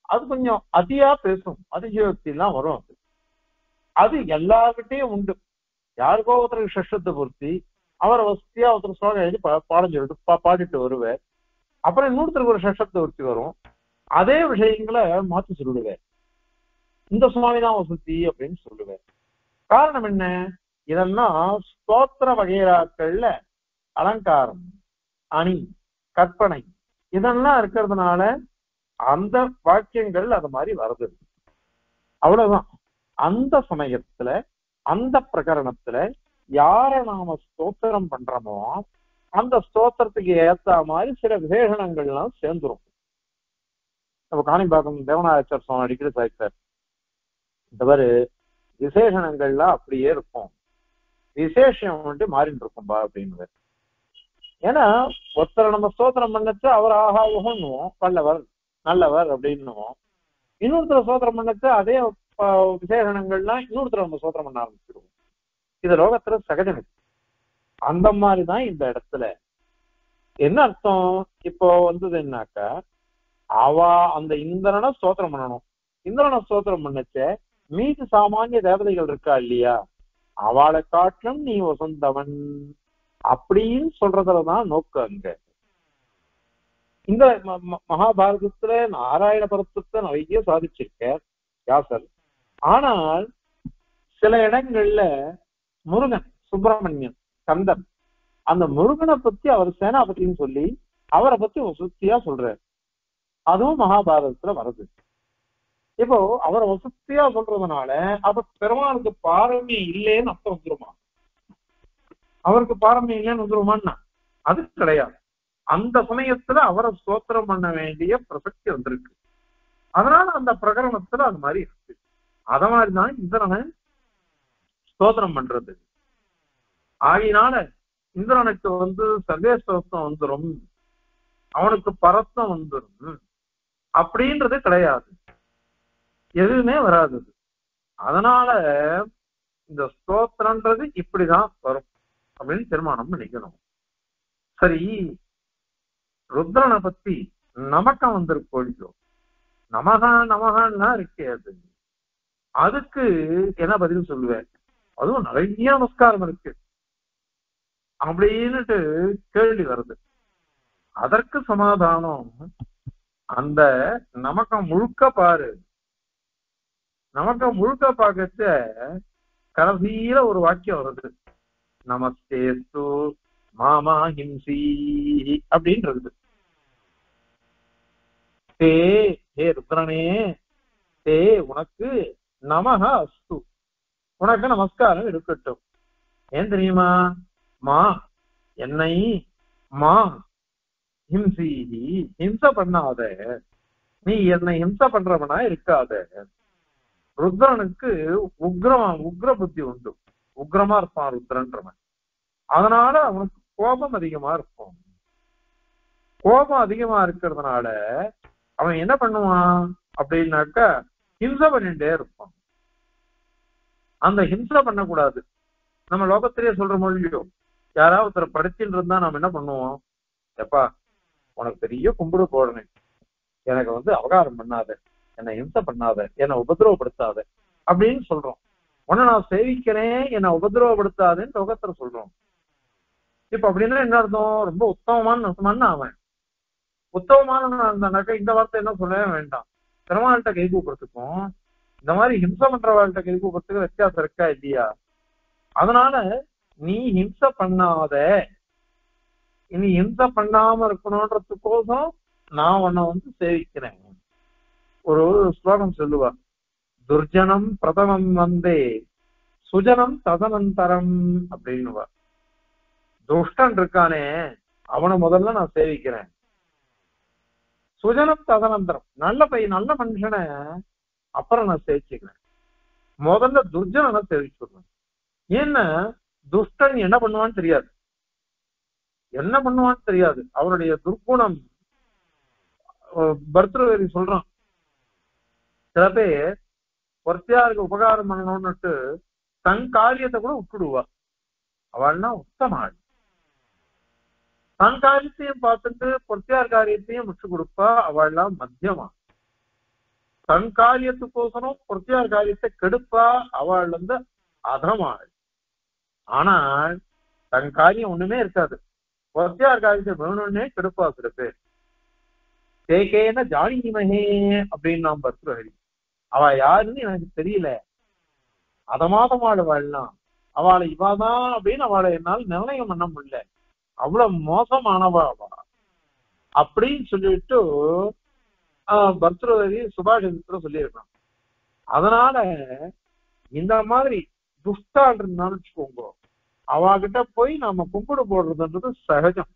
அது கொஞ்சம் அதிகா பேசும், அதிசயோக்தி எல்லாம் வரும். அது எல்லார்கிட்டையும் உண்டு. யாருக்கோ ஒருத்தருக்கு ஷஷ்டத்தை பொருத்தி அவரை வசதியா ஒருத்தர் ஸ்லோகம் எழுதி பாடம் சொல்லிட்டு பாடிட்டு வருவேன். அப்புறம் இன்னொருத்தருக்கு ஒரு ஷஷ்டத்தை பொருத்தி வரும், அதே விஷயங்களை மாத்தி சொல்லிடுவேன். இந்த சுவாமிதான் வசதி அப்படின்னு சொல்லுவேன். காரணம் என்ன? இதெல்லாம் ஸ்தோத்திர வகைராக்கள்ல அலங்காரம், அணி, கற்பனை இதெல்லாம் இருக்கிறதுனால அந்த வாக்கியங்கள் அது மாதிரி வருது. அவ்வளவுதான். அந்த சமயத்துல அந்த பிரகரணத்துல யார நாம ஸ்தோத்திரம் பண்றோமோ அந்த ஸ்தோத்திரத்துக்கு ஏத்த மாதிரி சில விசேஷணங்கள்லாம் சேர்ந்துரும். நம்ம காணிம்பாக்கம் தேவநாயகர் சுவாமி அடிக்கடி சாய்த்தார், இந்த மாதிரி விசேஷணங்கள்லாம் அப்படியே இருக்கும், விசேஷம் வந்துட்டு மாறிட்டு இருக்கும்பா அப்படின்னு. ஏன்னா ஒருத்தரை நம்ம ஸ்தோத்திரம் பண்ணச்சு அவர் ஆஹா உகன்னுவோம், வல்லவர் நல்லவர் அப்படின்னுவோம். இன்னொருத்தர ஸ்தோத்திரம் பண்ணச்சு அதே விசேஷணங்கள்லாம் இன்னொருத்தர நம்ம ஸ்தோத்திரம் பண்ண ஆரம்பிச்சிருவோம். இது லோகத்துல சகஜம். அந்த மாதிரிதான் இந்த இடத்துல என்ன அர்த்தம் இப்போ வந்ததுன்னாக்கா, அந்த இந்திரனை ஸ்தோத்திரம் பண்ணணும். இந்திரனை ஸ்தோத்திரம் பண்ணச்ச மீது சாமானிய தேவதைகள் இருக்கா இல்லையா, அவளை காட்டிலும் நீ வசந்தவன் அப்படின்னு சொல்றதுலதான் நோக்கம். அங்க இந்த மகாபாரதத்துல நாராயண பரத்துவத்தை நிறைய சாதிச்சிருக்க வியாசர். ஆனால் சில இடங்கள்ல முருகன், சுப்பிரமணியன், கந்தன், அந்த முருகனை பத்தி அவர் சேனாபதினு சொல்லி அவரை பத்தி வசதியா சொல்றாரு. அதுவும் மகாபாரதத்துல வருது. இப்போ அவரை வசதியா சொல்றதுனால அப்ப பெருமாளுக்கு பாரமியம் இல்லைன்னு அர்த்தம் வந்துருமா? அவருக்கு பாரமியம் இல்லைன்னு வந்துருமான்னா அது கிடையாது. அந்த சமயத்துல அவரை ஸ்தோத்திரம் பண்ண வேண்டிய பிரசக்தி வந்திருக்கு. அதனால அந்த பிரகரணத்துல அது மாதிரி இருக்கு. அத மாதிரிதான் இந்திரனை ஸ்தோத்திரம் பண்றது. ஆகினால இந்திரனுக்கு சர்வேஸ்வரத்துவம் வந்துடும், அவனுக்கு பரத்தம் வந்துடும் அப்படின்றது கிடையாது, எதுவுமே வராது. அதனால இந்த ஸ்தோத்திரன்றது இப்படிதான் வரும் அப்படின்னு தீர்மானம் பண்ணிக்கணும். சரி, ருத்ரனை பத்தி நமக்கம் வந்திருக்கோ, நமகா நமகான்னா இருக்கே, அதுக்கு என்ன பதில் சொல்லுவேன்? அதுவும் நிறைய நமஸ்காரம் இருக்கு அப்படின்னுட்டு கேள்வி வருது. அதற்கு சமாதானம், அந்த நமக்கம் முழுக்க பாரு. நமக்கம் முழுக்க பார்க்கச்ச கடைசியில ஒரு வாக்கியம் வருது, நமஸ்தேஸ்து மாமா ஹிம்சி அப்படின்றது. தே ஹே ருத்ரனே, தே உனக்கு நமக அஸ்து, உனக்கு நமஸ்காரம் இருக்கட்டும். ஏன் தெரியுமா? மா என்னை, மா ஹிம்சி ஹிம்ச பண்ணாத, நீ என்னை ஹிம்ச பண்றவனா இருக்காத. ருத்ரனுக்கு உக்ர புத்தி உண்டு, உக்ரமா இருப்பான் ருத்ரன்றவன். அதனால அவனுக்கு கோபம் அதிகமா இருக்கும். கோபம் அதிகமா இருக்கிறதுனால அவன் என்ன பண்ணுவான் அப்படின்னாக்கா ஹிம்சை பண்ணிட்டே இருப்பான். அந்த ஹிம்சை பண்ணக்கூடாது. நம்ம லோகத்திலேயே சொல்ற மொழியோ, யாராவது ஒருத்தர் படிச்சுட்டு இருந்தா நாம என்ன பண்ணுவோம்? எப்பா உனக்கு பெரிய கும்பிடு போடணும், எனக்கு அவகாரம் பண்ணாத, என்னை ஹிம்சை பண்ணாத, என்னை உபதிரவப்படுத்தாத அப்படின்னு சொல்றோம். உன்னை நான் சேவிக்கிறேன், என்னை உபதிரவப்படுத்தாதுன்னு லோகத்துல சொல்றோம். இப்ப அப்படின்னா என்ன அர்த்தம்? ரொம்ப உத்தமமான அவன் உத்தமமான இருந்தானாக்கா இந்த வார்த்தை என்ன சொல்லவே வேண்டாம். பெருமாள்கிட்ட கை கூப்பிடுறதுக்கும் இந்த மாதிரி ஹிம்சை பண்றவாள்கிட்ட கை கூப்பிடுறதுக்கு வித்தியாசம் இருக்கா இல்லையா? அதனால நீ ஹிம்சை பண்ணாத, இனி ஹிம்சை பண்ணாம இருக்கணும்ன்றதுக்கோசம் நான் உன்னை சேவிக்கிறேன். ஒரு ஸ்லோகம் சொல்லுவா, துர்ஜனம் பிரதமம் வந்தே சுஜனம் ததனந்தரம் அப்படின்னுவா. துஷ்டன் இருக்கானே அவனை முதல்ல நான் சேவிக்கிறேன், சுஜனம் ததனந்தரம் நல்ல மனுஷனை அப்புறம் நான் சேவிச்சுக்கிறேன், முதல்ல துர்ஜனனை சேவிச்சுடுறேன். ஏன்னா துஷ்டன் என்ன பண்ணுவான்னு தெரியாது, அவருடைய துர்குணம். பர்தவரி சொல்றான், சில பேர் பொறுத்தியாருக்கு உபகாரம் பண்ணணும்னுட்டு தன் காரியத்தை கூட விட்டுடுவா, அவள்னா உத்தமாள். தன் காரியத்தையும் பார்த்துட்டு பொறுத்தியார் காரியத்தையும் விட்டு கொடுப்பா, அவள்லாம் மத்தியமா. தன் காரியத்துக்கோசரம் பொறுத்தியார் காரியத்தை கெடுப்பா, அவள் அதமாள். ஆனால் தன் காரியம் ஒண்ணுமே இருக்காது, பொறுத்தியார் காரியத்தை வேணும்னே கெடுப்பா சில பேர். தேகேன ஜானிமகே அப்படின்னு நாம் பர்தவரி, அவ யாருன்னு எனக்கு தெரியல, அதமாதமாள் வாழலாம், அவளை இவாதான் அப்படின்னு அவளை என்னால் நிர்ணயம் பண்ண முடியல, அவ்வளவு மோசமானவா அவ அப்படின்னு சொல்லிட்டு பர்தவரி சுபாஷிதத்துல சொல்லியிருக்கான். அதனால இந்த மாதிரி துஷ்டாள் இருந்தான்னு வச்சுக்கோங்க, அவகிட்ட போய் நாம கும்பிடு போடுறதுன்றது சகஜம்.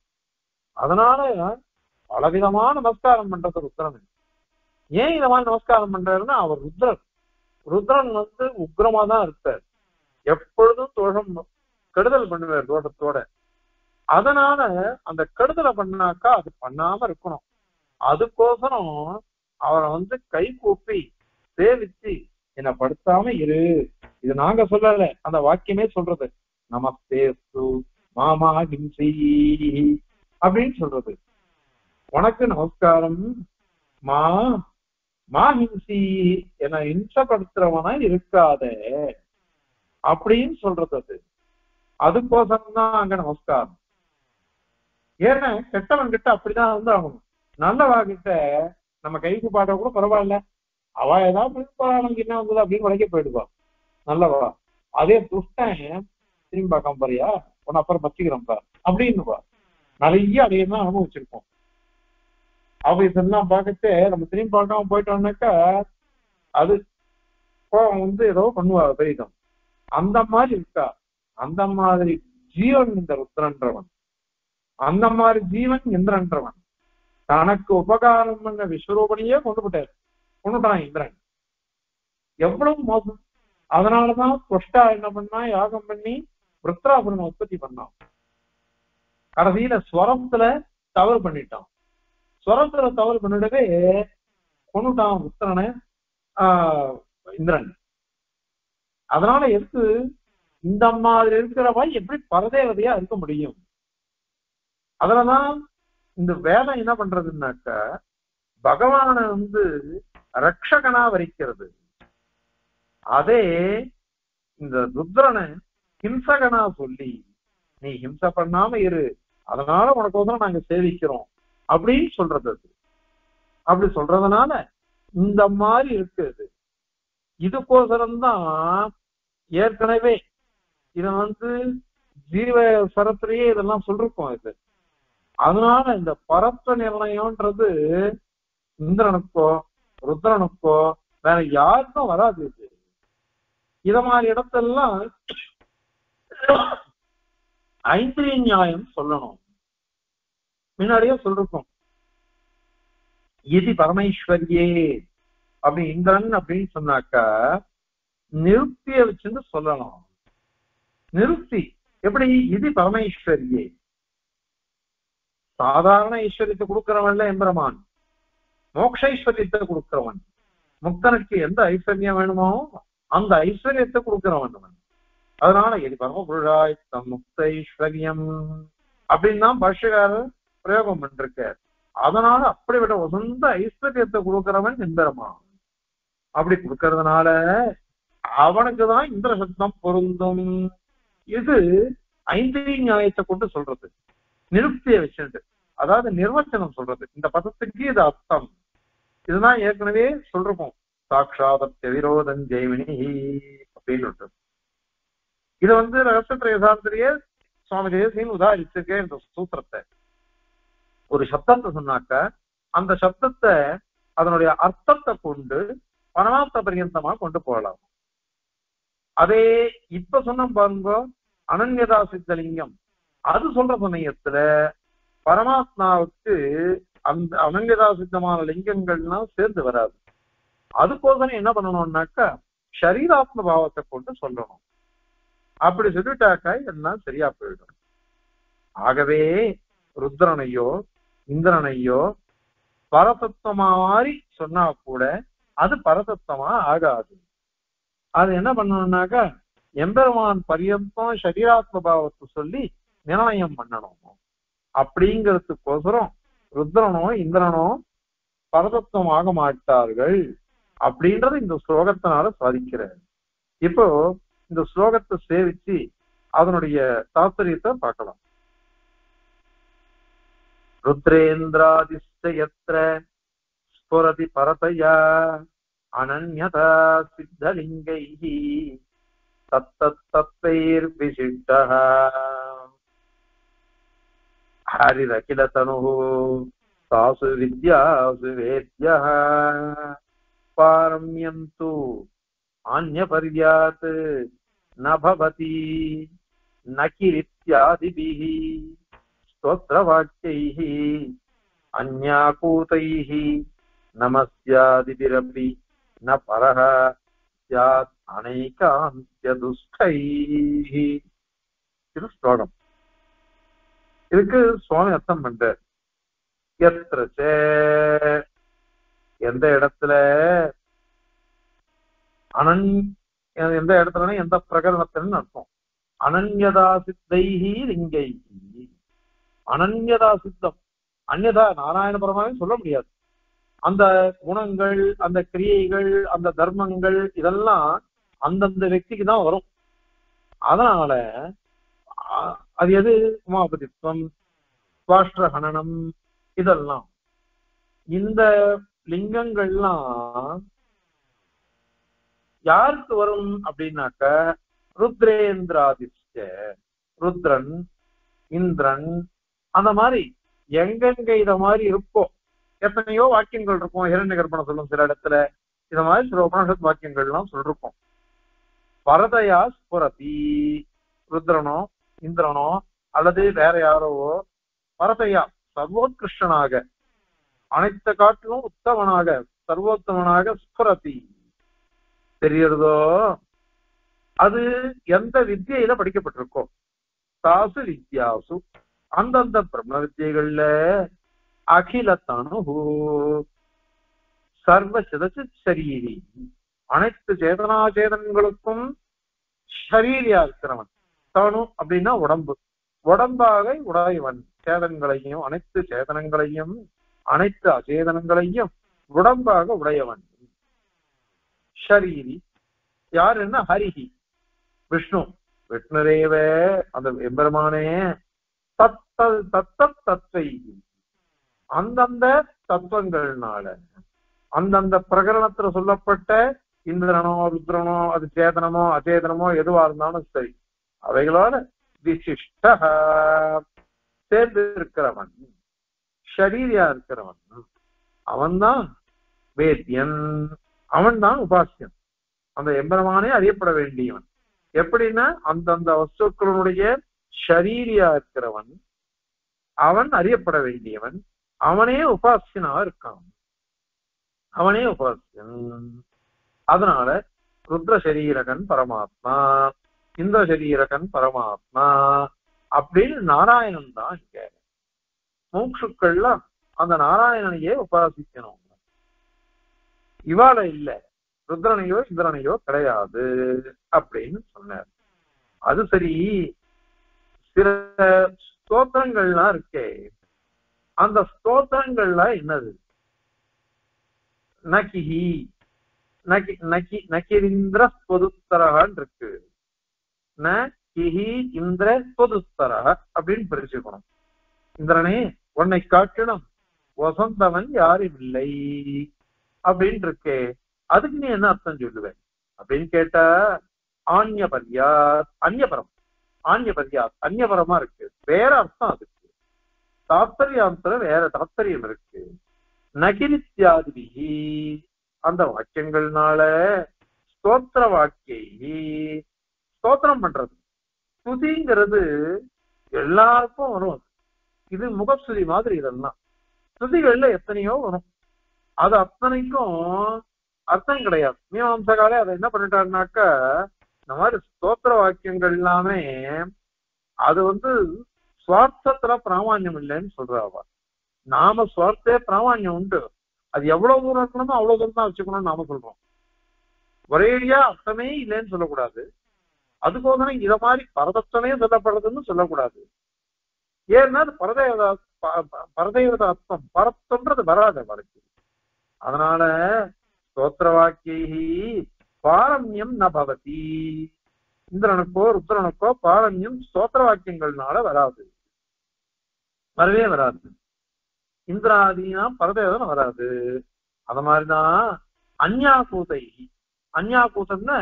அதனால பலவிதமான நமஸ்காரம் பண்றது ருத்ரன். ஏன் இந்த மாதிரி நமஸ்காரம் பண்றாருன்னா, அவர் ருத்ரன் உக்ரமா தான் இருப்பார், எப்பொழுதும் தோஷம் கெடுதல் பண்ணுவார் தோஷத்தோட. அதனால அந்த கெடுதலை பண்ணாக்கா அது பண்ணாம இருக்கணும், அதுக்கோசரம் அவரை கை கூப்பி சேவிச்சு என்னை படுத்தாம இரு. இது நாங்க சொல்லல, அந்த வாக்கியமே சொல்றது, நமஸ்தேஸ்து மாமா ஹிம்சி அப்படின்னு சொல்றது. உனக்கு நமஸ்காரம், மா மா ஹிம்சி, என ஹிம்சப்படுத்துறவனா இருக்காத அப்படின்னு சொல்றது. அதுக்கோசரம் தான் அங்க நமஸ்காரம். ஏன்னா கெட்டவன் கிட்ட அப்படிதான் ஆகணும், நல்லவா கிட்ட நம்ம கைக்கு பாட்ட கூட பரவாயில்ல, அவ ஏதாவது நமக்கு என்ன வந்தது அப்படின்னு உடைக்க போயிடுவா நல்லவா. அதே துஷ்டன் திரும்பி பார்க்காம பாரியா, உன்னை அப்புறம் பச்சிக்கிறோம்ப்பா அப்படின்னுவா. நிறைய அதையெல்லாம் அனுபவிச்சிருக்கோம். அவ இதெல்லாம் பார்க்கச்சே நம்ம திரும்பி பார்க்காம போயிட்டோம்னாக்கா அது ஏதோ பண்ணுவா பெரிதம். அந்த மாதிரி இருக்கா, அந்த மாதிரி ஜீவன் இந்த ருத்ரன்றவன், அந்த மாதிரி ஜீவன் இந்திரன்றவன். தனக்கு உபகாரம் பண்ண விஸ்வரூபனையே கொண்டுட்டான் இந்திரன். எவ்வளவு மோசம். அதனாலதான் கொஷ்டா என்ன பண்ணா, யாகம் பண்ணி விருத்ராசுரனை உற்பத்தி பண்ணான். கடைசியில ஸ்வரத்துல தவறு பண்ணிட்டான், ஸ்வரத்துல தவறு பண்ணிடவே கொண்டுட்டான் ருத்ரனை இந்திரன். அதனால எதுக்கு இந்த மாதிரி இருக்கிறவா எப்படி பரதேவதையா இருக்க முடியும்? அதுலதான் இந்த வேதம் என்ன பண்றதுன்னாக்க, பகவானை ரட்சகனா வரிக்கிறது. அதே இந்த ருத்ரனை ஹிம்சகனா சொல்லி நீ ஹிம்சை பண்ணாம இரு, அதனால உனக்கு நாங்க சேவிக்கிறோம் அப்படின்னு சொல்றது. அப்படி சொல்றதுனால இந்த மாதிரி இருக்குது. இதுக்கோசரம்தான் ஏற்கனவே இத ஜீவ சரத்திலேயே இதெல்லாம் சொல்லிருக்கோம் இது. அதனால இந்த பரத்வ நிர்ணயம்ன்றது இந்திரனுக்கோ ருத்ரனுக்கோ வேற யாருக்கும் வராது. இது இத மாதிரி இடத்தெல்லாம் ஐந்திரிய நியாயம் சொல்லணும். முன்னாடியே சொல்லிருக்கோம், இது பரமேஸ்வரியே அப்படி இந்திரன் அப்படின்னு சொன்னாக்கா நிருப்திய வச்சுட்டு சொல்லலாம். நிருப்தி எப்படி? இது பரமேஸ்வரியே, சாதாரண ஐஸ்வர்யத்தை கொடுக்கிறவன்ல எம்பெருமான், மோட்ச ஐஸ்வர்யத்தை கொடுக்கிறவன், முக்தனுக்கு எந்த ஐஸ்வர்யம் வேணுமோ அந்த ஐஸ்வர்யத்தை கொடுக்கிறவன் அவன். அதனால இது பரமபுருஷாய் தம் முக்த ஐஸ்வர்யம் அப்படின்னு தான் பாஷ்யக்காரர் பிரயோகம் பண்ணிருக்கார். அதனால அப்படிப்பட்ட சொந்த ஐஸ்வர்யத்தை கொடுக்கிறவன் எம்பெருமான். அப்படி கொடுக்கறதுனால அவனுக்குதான் இந்திர சப்தம் பொருந்தும். இது ஐந்திரிய நியாயத்தை கொண்டு சொல்றது, நிருப்தியை வச்சுட்டு, அதாவது நிர்வச்சனம் சொல்றது. இந்த பதத்துக்கு இது அர்த்தம். இதுதான் ஏற்கனவே சொல்றோம், சாட்சாதத்ய விரோதம் ஜெய்மினி அப்படின்னு. இதை ரகசியத்திர யதார்த்திலேயே சுவாமி தேசியன் உதாரிச்சிருக்கேன் இந்த சூத்திரத்தை. ஒரு சப்தத்தை சொன்னாக்க அந்த சப்தத்தை அதனுடைய அர்த்தத்தை கொண்டு பரமார்த்த பரியந்தமா கொண்டு போகலாம். அதே இப்ப சொன்ன பாருங்க அனன்யதா சித்தலிங்கம், அது சொல்ற சமயத்துல பரமாத்மாவுக்கு அந்த அனன்யதா சித்தமான லிங்கங்கள்லாம் சேர்ந்து வராது. அதுக்கோசரம் என்ன பண்ணணும்னாக்கா ஷரீராத்ம பாவத்தை கொண்டு சொல்லணும். அப்படி சொல்லிட்டாக்கா எல்லாம் சரியா போயிடும். ஆகவே ருத்ரனையோ இந்திரனையோ பரதத்துவமா மாதிரி சொன்னா கூட அது பரதத்துவமா ஆகாது. அது என்ன பண்ணணும்னாக்கா எம்பெருமான் பரியந்தம் ஷரீராத்ம பாவத்தை சொல்லி நிர்ணயம் பண்ணணும். அப்படிங்கிறதுக்கோசரம் ருத்ரனோ இந்திரனோ பரதத்துவம் ஆக மாட்டார்கள் அப்படின்றது இந்த ஸ்லோகத்தினால சாதிக்கிறார். இப்போ இந்த ஸ்லோகத்தை சேவிச்சு அதனுடைய தாத்பரியத்தை பார்க்கலாம். ருத்ரேந்திராதிஸ்தயத்ர ஸ்புரதி பரதயா அனன்யதா சித்தலிங்கைஹி தத்தத்தைர் விசிஷ்டஹ ஹரிரகிலதனுஹு தாசு வித்யாசு வேத்யஹ பாரம்யந்து ஆன்யபர்யாத் ந பவதி நகிரித்யாதிபிஹ ஸ்தோத்ரவாக்யைஹ அன்யாகூதைஹ நமஸ்யாதிபிரபி ந பரஹ ஸ்யாத் அனைகாந்த்யதுஷ்டைஹ. இது ஸ்லோகம். இதுக்கு சுவாமி அர்த்தம் பண்றார். எத்ரச எந்த இடத்துல எந்த இடத்துல எந்த பிரகரணத்தின்னு அர்த்தம். அனன்யதா சித்தைஹி லிங்கைஹி, அனன்யதா சித்தம், அந்யதா நாராயண பரமாவே சொல்ல முடியாது. அந்த குணங்கள் அந்த கிரியைகள் அந்த தர்மங்கள் இதெல்லாம் அந்தந்த వ్యక్తిக்கு தான் வரும். அதனால அது எது உமாபதித்வம் ஸ்வாஷ்டஹனனம் இதெல்லாம் இந்த லிங்கங்கள்லாம் யாருக்கு வரும் அப்படின்னாக்க ருத்ரேந்திராதிஷ்ட, ருத்ரன் இந்திரன் அந்த மாதிரி எங்கெங்க இத மாதிரி இருக்கோ எத்தனையோ வாக்கியங்கள் இருக்கும். ஹிரண்ய கர்ப்பணம் சொல்லும் சில இடத்துல, இத மாதிரி சில உபனிஷத் வாக்கியங்கள்லாம் சொல்லிருக்கோம். பரதயா ஸ்புரதி, ருத்ரனோ இந்திரனோ அல்லது வேற யாரோ பரதையா சர்வோத்கிருஷ்டனாக அனைத்த காட்டிலும் உத்தமனாக சர்வோத்தமனாக ஸ்புரதி தெரியறதோ அது எந்த வித்தியில படிக்கப்பட்டிருக்கோ தாசு வித்யாசு அந்தந்த பிரம்ம வித்தியைகள்ல அகிலத்தனு சர்வ சிதச்சித் சரீரி அனைத்து சேதனாச்சேதன்களுக்கும் ஷரீரியா இருக்கிறவன். தனு அப்படின்னா உடம்பு, உடம்பாக உடையவன், சேதன்களையும் அனைத்து சேதனங்களையும் அனைத்து அச்சேதனங்களையும் உடம்பாக உடையவன். ஷரீரி யாருன்னா ஹரிஹி விஷ்ணு, விஷ்ணுரேவ அந்த எம்பெருமானே தத்துவத்தை அந்தந்த தத்துவங்கள்னால அந்தந்த பிரகரணத்துல சொல்லப்பட்ட இந்திரனோ ருத்ரனோ அது சேதனமோ அச்சேதனமோ எதுவா இருந்தாலும் சரி அவைகளோட விசிஷ்ட சேர்ந்து இருக்கிறவன், ஷரீரியா இருக்கிறவன், அவன்தான் வேத்யன், அவன் தான் உபாசியன். அந்த எம்பெருமானே அறியப்பட வேண்டியவன். எப்படின்னா அந்தந்த வஸ்துக்களுடைய ஷரீரியா இருக்கிறவன், அவன் அறியப்பட வேண்டியவன், அவனே உபாசியனா இருக்கான், அவனே உபாசியன். அதனால ருத்ர சரீரகன் பரமாத்மா, இந்திர சரீரகன் பரமாத்மா அப்படின்னு நாராயணன் தான் இங்க. மூக்ஷுக்கள்லாம் அந்த நாராயணனையே உபாசிக்கணும். இவாள இல்ல, ருத்ரனையோ இந்திரனையோ கிடையாது அப்படின்னு சொன்னார். அது சரி, சில ஸ்தோத்திரங்கள்லாம் இருக்கே, அந்த ஸ்தோத்திரங்கள்லாம் என்னது? நகிஹி நகிரிந்திர ஸ்வதுத்தரகான் இருக்கு. நகிஹி இந்திர ஸ்வதுத்தரா அப்படின்னு பிரிச்சுக்கணும். இந்திரனே உன்னை காட்டிலும் வசந்தவன் யாரும் இல்லை அப்படின்னு இருக்கே, அதுக்கு நீ என்ன அர்த்தம் சொல்லுவேன் அப்படின்னு கேட்டா ஆன்யபர்யாத் அந்நியபரம், ஆன்யபர்யாத் அந்நியபரமா இருக்கு, வேற அர்த்தம் அதுக்கு. தாத்பரியாந்தர வேற தாத்பரியம் இருக்கு. நகிரித்யாதிபிகி அந்த வாக்கியங்கள்னால ஸ்தோத்திர வாக்கியை ஸ்தோத்திரம் பண்றது. ஸ்துதிங்கிறது எல்லாருக்கும் வரும். இது முகஸ்துதி மாதிரி. இதெல்லாம் ஸ்துதிகள்ல எத்தனையோ வரும். அது அத்தனைக்கும் அர்த்தம் கிடையாது. மீமாம்சகாலே அதை என்ன பண்ணிட்டாருனாக்கா, இந்த மாதிரி ஸ்தோத்திர வாக்கியங்கள் எல்லாமே அது சுவார்த்தத்துல பிராமான்யம் இல்லைன்னு சொல்றாவா. நாம சுவார்த்தே பிராமான்யம் உண்டு. அது எவ்வளவு தூரம் இருக்கணுமோ அவ்வளவு தூரம் தான் வச்சுக்கணும்னு நாம சொல்றோம். ஒரேடியா அர்த்தமே இல்லைன்னு சொல்லக்கூடாது. அதுபோக இத மாதிரி பரதத்துவமே சொல்லப்படுறதுன்னு சொல்லக்கூடாது. ஏன்னா அது பரதேவத அர்த்தம், பரத்தன்றது வராது அவருக்கு. அதனால ஸ்தோத்திர வாக்கியை பாரம்யம் ந பவதி. இந்திரனுக்கோ ருத்ரனுக்கோ பாரம்யம் ஸ்தோத்திர வாக்கியங்கள்னால வராது, வரவே வராது. இந்திராதீனா பரதேவதம் வராது. அது மாதிரிதான் அந்யாகூதை. அந்யாகூதம்னா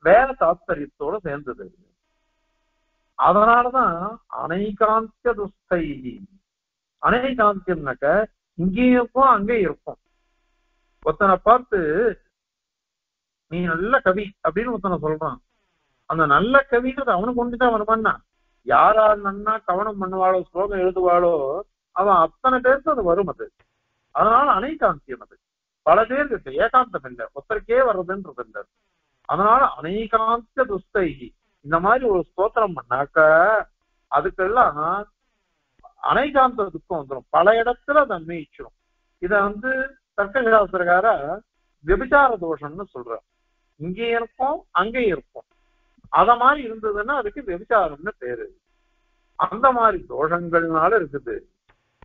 வேற தாத்பரியத்தோட சேர்ந்தது. அதனாலதான் அனைகாந்திய துஸ்தை. அனைகாந்தியம்னாக்க இங்கேயும் இருக்கும் அங்கேயும் இருக்கும். ஒருத்தனை பார்த்து நீ நல்ல கவி அப்படின்னு ஒருத்தனை சொல்றான். அந்த நல்ல கவின்றது அவனுக்கு ஒன்றுதான் வருமானா, யார் யார் நன்னா கவனம் பண்ணுவாளோ ஸ்லோகம் எழுதுவாளோ அவன் அத்தனை பேருக்கு அது வரும். அது அதனால அனைகாந்தியம். அது பல பேருக்கு இருக்கு, ஏகாந்தம் இல்லை, ஒருத்தருக்கே வர்றதுன்றது இல்லை. அதனால அனைகாந்திய துஸ்தை. இந்த மாதிரி ஒரு ஸ்தோத்திரம் பண்ணாக்க அதுக்கெல்லாம் அனைகாந்த துக்கம் வந்துடும். பல இடத்துல அதை அன்வயிச்சிடும். இத தர்க்கசாஸ்திரக்கார விபச்சார தோஷம்னு சொல்ற. இங்கே இருக்கும் அங்கேயும் இருக்கும். அத மாதிரி இருந்ததுன்னா அதுக்கு விபச்சாரம்னு பேரு. அந்த மாதிரி தோஷங்கள்னால இருக்குது.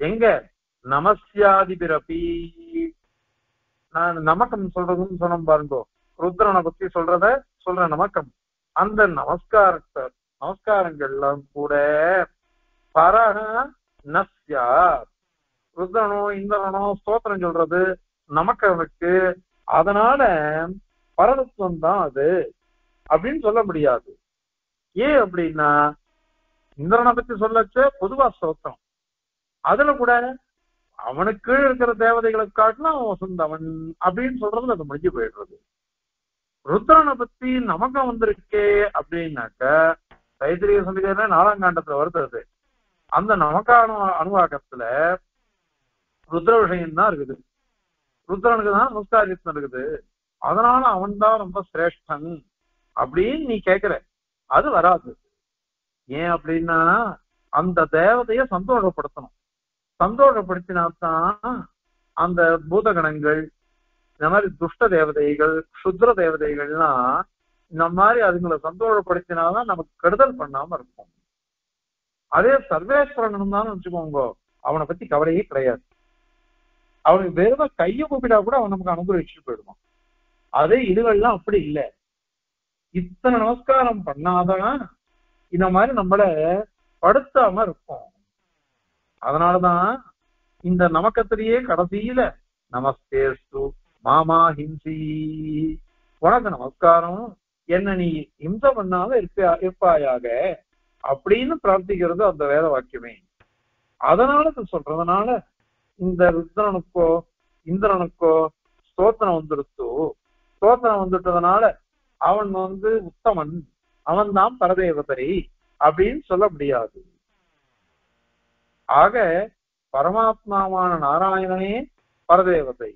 எங்க நமஸ்யாதி பிறப்பி. நான் நமக்கம் சொல்றதுன்னு சொன்ன பாருங்கோ, ருத்ரனை பத்தி சொல்ற நமக்கம். அந்த நமஸ்காரங்கள்லாம் கூட பரஹ நஸ்யா. ருத்ரனோ இந்திரனோ ஸ்தோத்திரம் சொல்றது நமக்கு. அதனால பரதத்துவம் தான் அது அப்படின்னு சொல்ல முடியாது. ஏன் அப்படின்னா இந்திரனை பத்தி சொல்லச்ச பொதுவா ஸ்தோத்திரம், அதுல கூட அவனுக்கு இருக்கிற தேவதைகளை காட்டிலும் அவன் வசந்தவன் அப்படின்னு சொல்றதுல அது முடிஞ்சு போயிடுறது. ருத்ரனை பத்தி நமக்கம் வந்திருக்கே அப்படின்னாக்க தைத்திரிய சந்திகர 4ஆம் காண்டத்துல வருது. அந்த நமக்கான அணுவாக்கத்துல ருத்ர விஷயம் தான் இருக்குது. ருத்ரனுக்கு தான் நமஸ்காரியம் இருக்குது. அதனால அவன் தான் ரொம்ப சிரேஷ்டன் அப்படின்னு நீ கேக்குற. அது வராது. ஏன் அப்படின்னா அந்த தேவதைய சந்தோஷப்படுத்தணும். சந்தோஷப்படுத்தினால்தான் அந்த பூதகணங்கள், இந்த மாதிரி துஷ்ட தேவதைகள், சுத்ர தேவதைகள்லாம் இந்த மாதிரி அதுங்களை சந்தோஷப்படுத்தினாதான் நமக்கு கெடுதல் பண்ணாம இருக்கும். அதே சர்வேஸ்வரன் தான் வச்சுக்கோங்க, அவனை பத்தி கவலையே கிடையாது. அவனுக்கு வெறும் கையை கூப்பிட்டா கூட அவன் நமக்கு அனுகிரகிச்சுட்டு போயிடுவான். அதே இதுகள்லாம் அப்படி இல்லை. இத்தனை நமஸ்காரம் பண்ணாதான் இந்த மாதிரி நம்மள படுத்தாம இருக்கும். அதனாலதான் இந்த நமக்கத்திலேயே கடைசியில நமஸ்தேஸ்து மாமா ஹிம்சி, உனக்கு நமஸ்காரம், என்ன நீ ஹிம்சை பண்ணாம இருப்பாயாக அப்படின்னு பிரார்த்திக்கிறது அந்த வேத வாக்கியமே. அதனால சொல்றதுனால இந்த ருத்ரனுக்கோ இந்திரனுக்கோ ஸ்தோத்திரம் வந்துட்டதுனால அவன் உத்தமன், அவன் தான் பரதேவதை அப்படின்னு சொல்ல முடியாது. ஆக பரமாத்மாவான நாராயணனே பரதேவதை.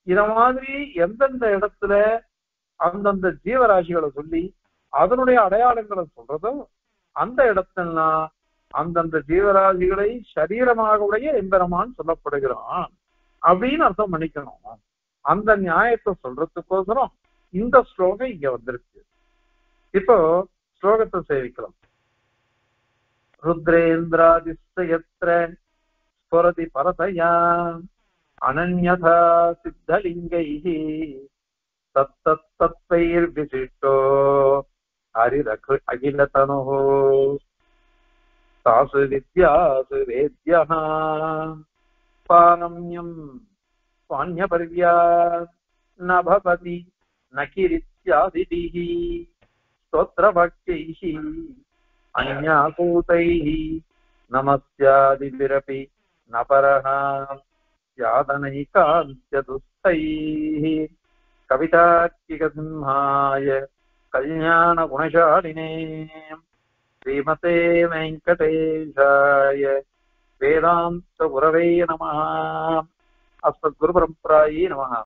இத மாதிரி எந்தெந்த இடத்துல அந்தந்த ஜீவராசிகளை சொல்லி அதனுடைய அடையாளங்களை சொல்றதோ அந்த இடத்துலாம் அந்தந்த ஜீவராசிகளை சரீரமாக உடைய எம்பெருமான் சொல்லப்படுகிறான் அப்படின்னு அர்த்தம் பண்ணிக்கணும். அந்த நியாயத்தை சொல்றதுக்கோசரம் இந்த ஸ்லோகம் இங்க வந்திருக்கு. இப்போ ஸ்லோகத்தை சேவிக்கலாம். ருத்ரேந்திராதிஸ்தயத்ர ஸ்புரதி பரதயா அனன்யதா சித்தலிங்கைஹி தத்தத்வைர் விசிஷ்டோ ஹரிரக அகிலதனுஹ தாசு வித்யாசு வேத்யஹ பாரம்யம் பாண்யபர்யா நபவதி நகிரித்யாதிபிஹி स्तोत्रवाक्यैः अन्यासूतैः नमस्यादिभिरपि न परः यादनैकान्त्यदुस्तैः कवितार्किकसिंहाय कल्याणगुणशालिने श्रीमते वेङ्कटेशाय वेदान्तगुरवे नमः। अस्मद्गुरुपरम्परायै नमः।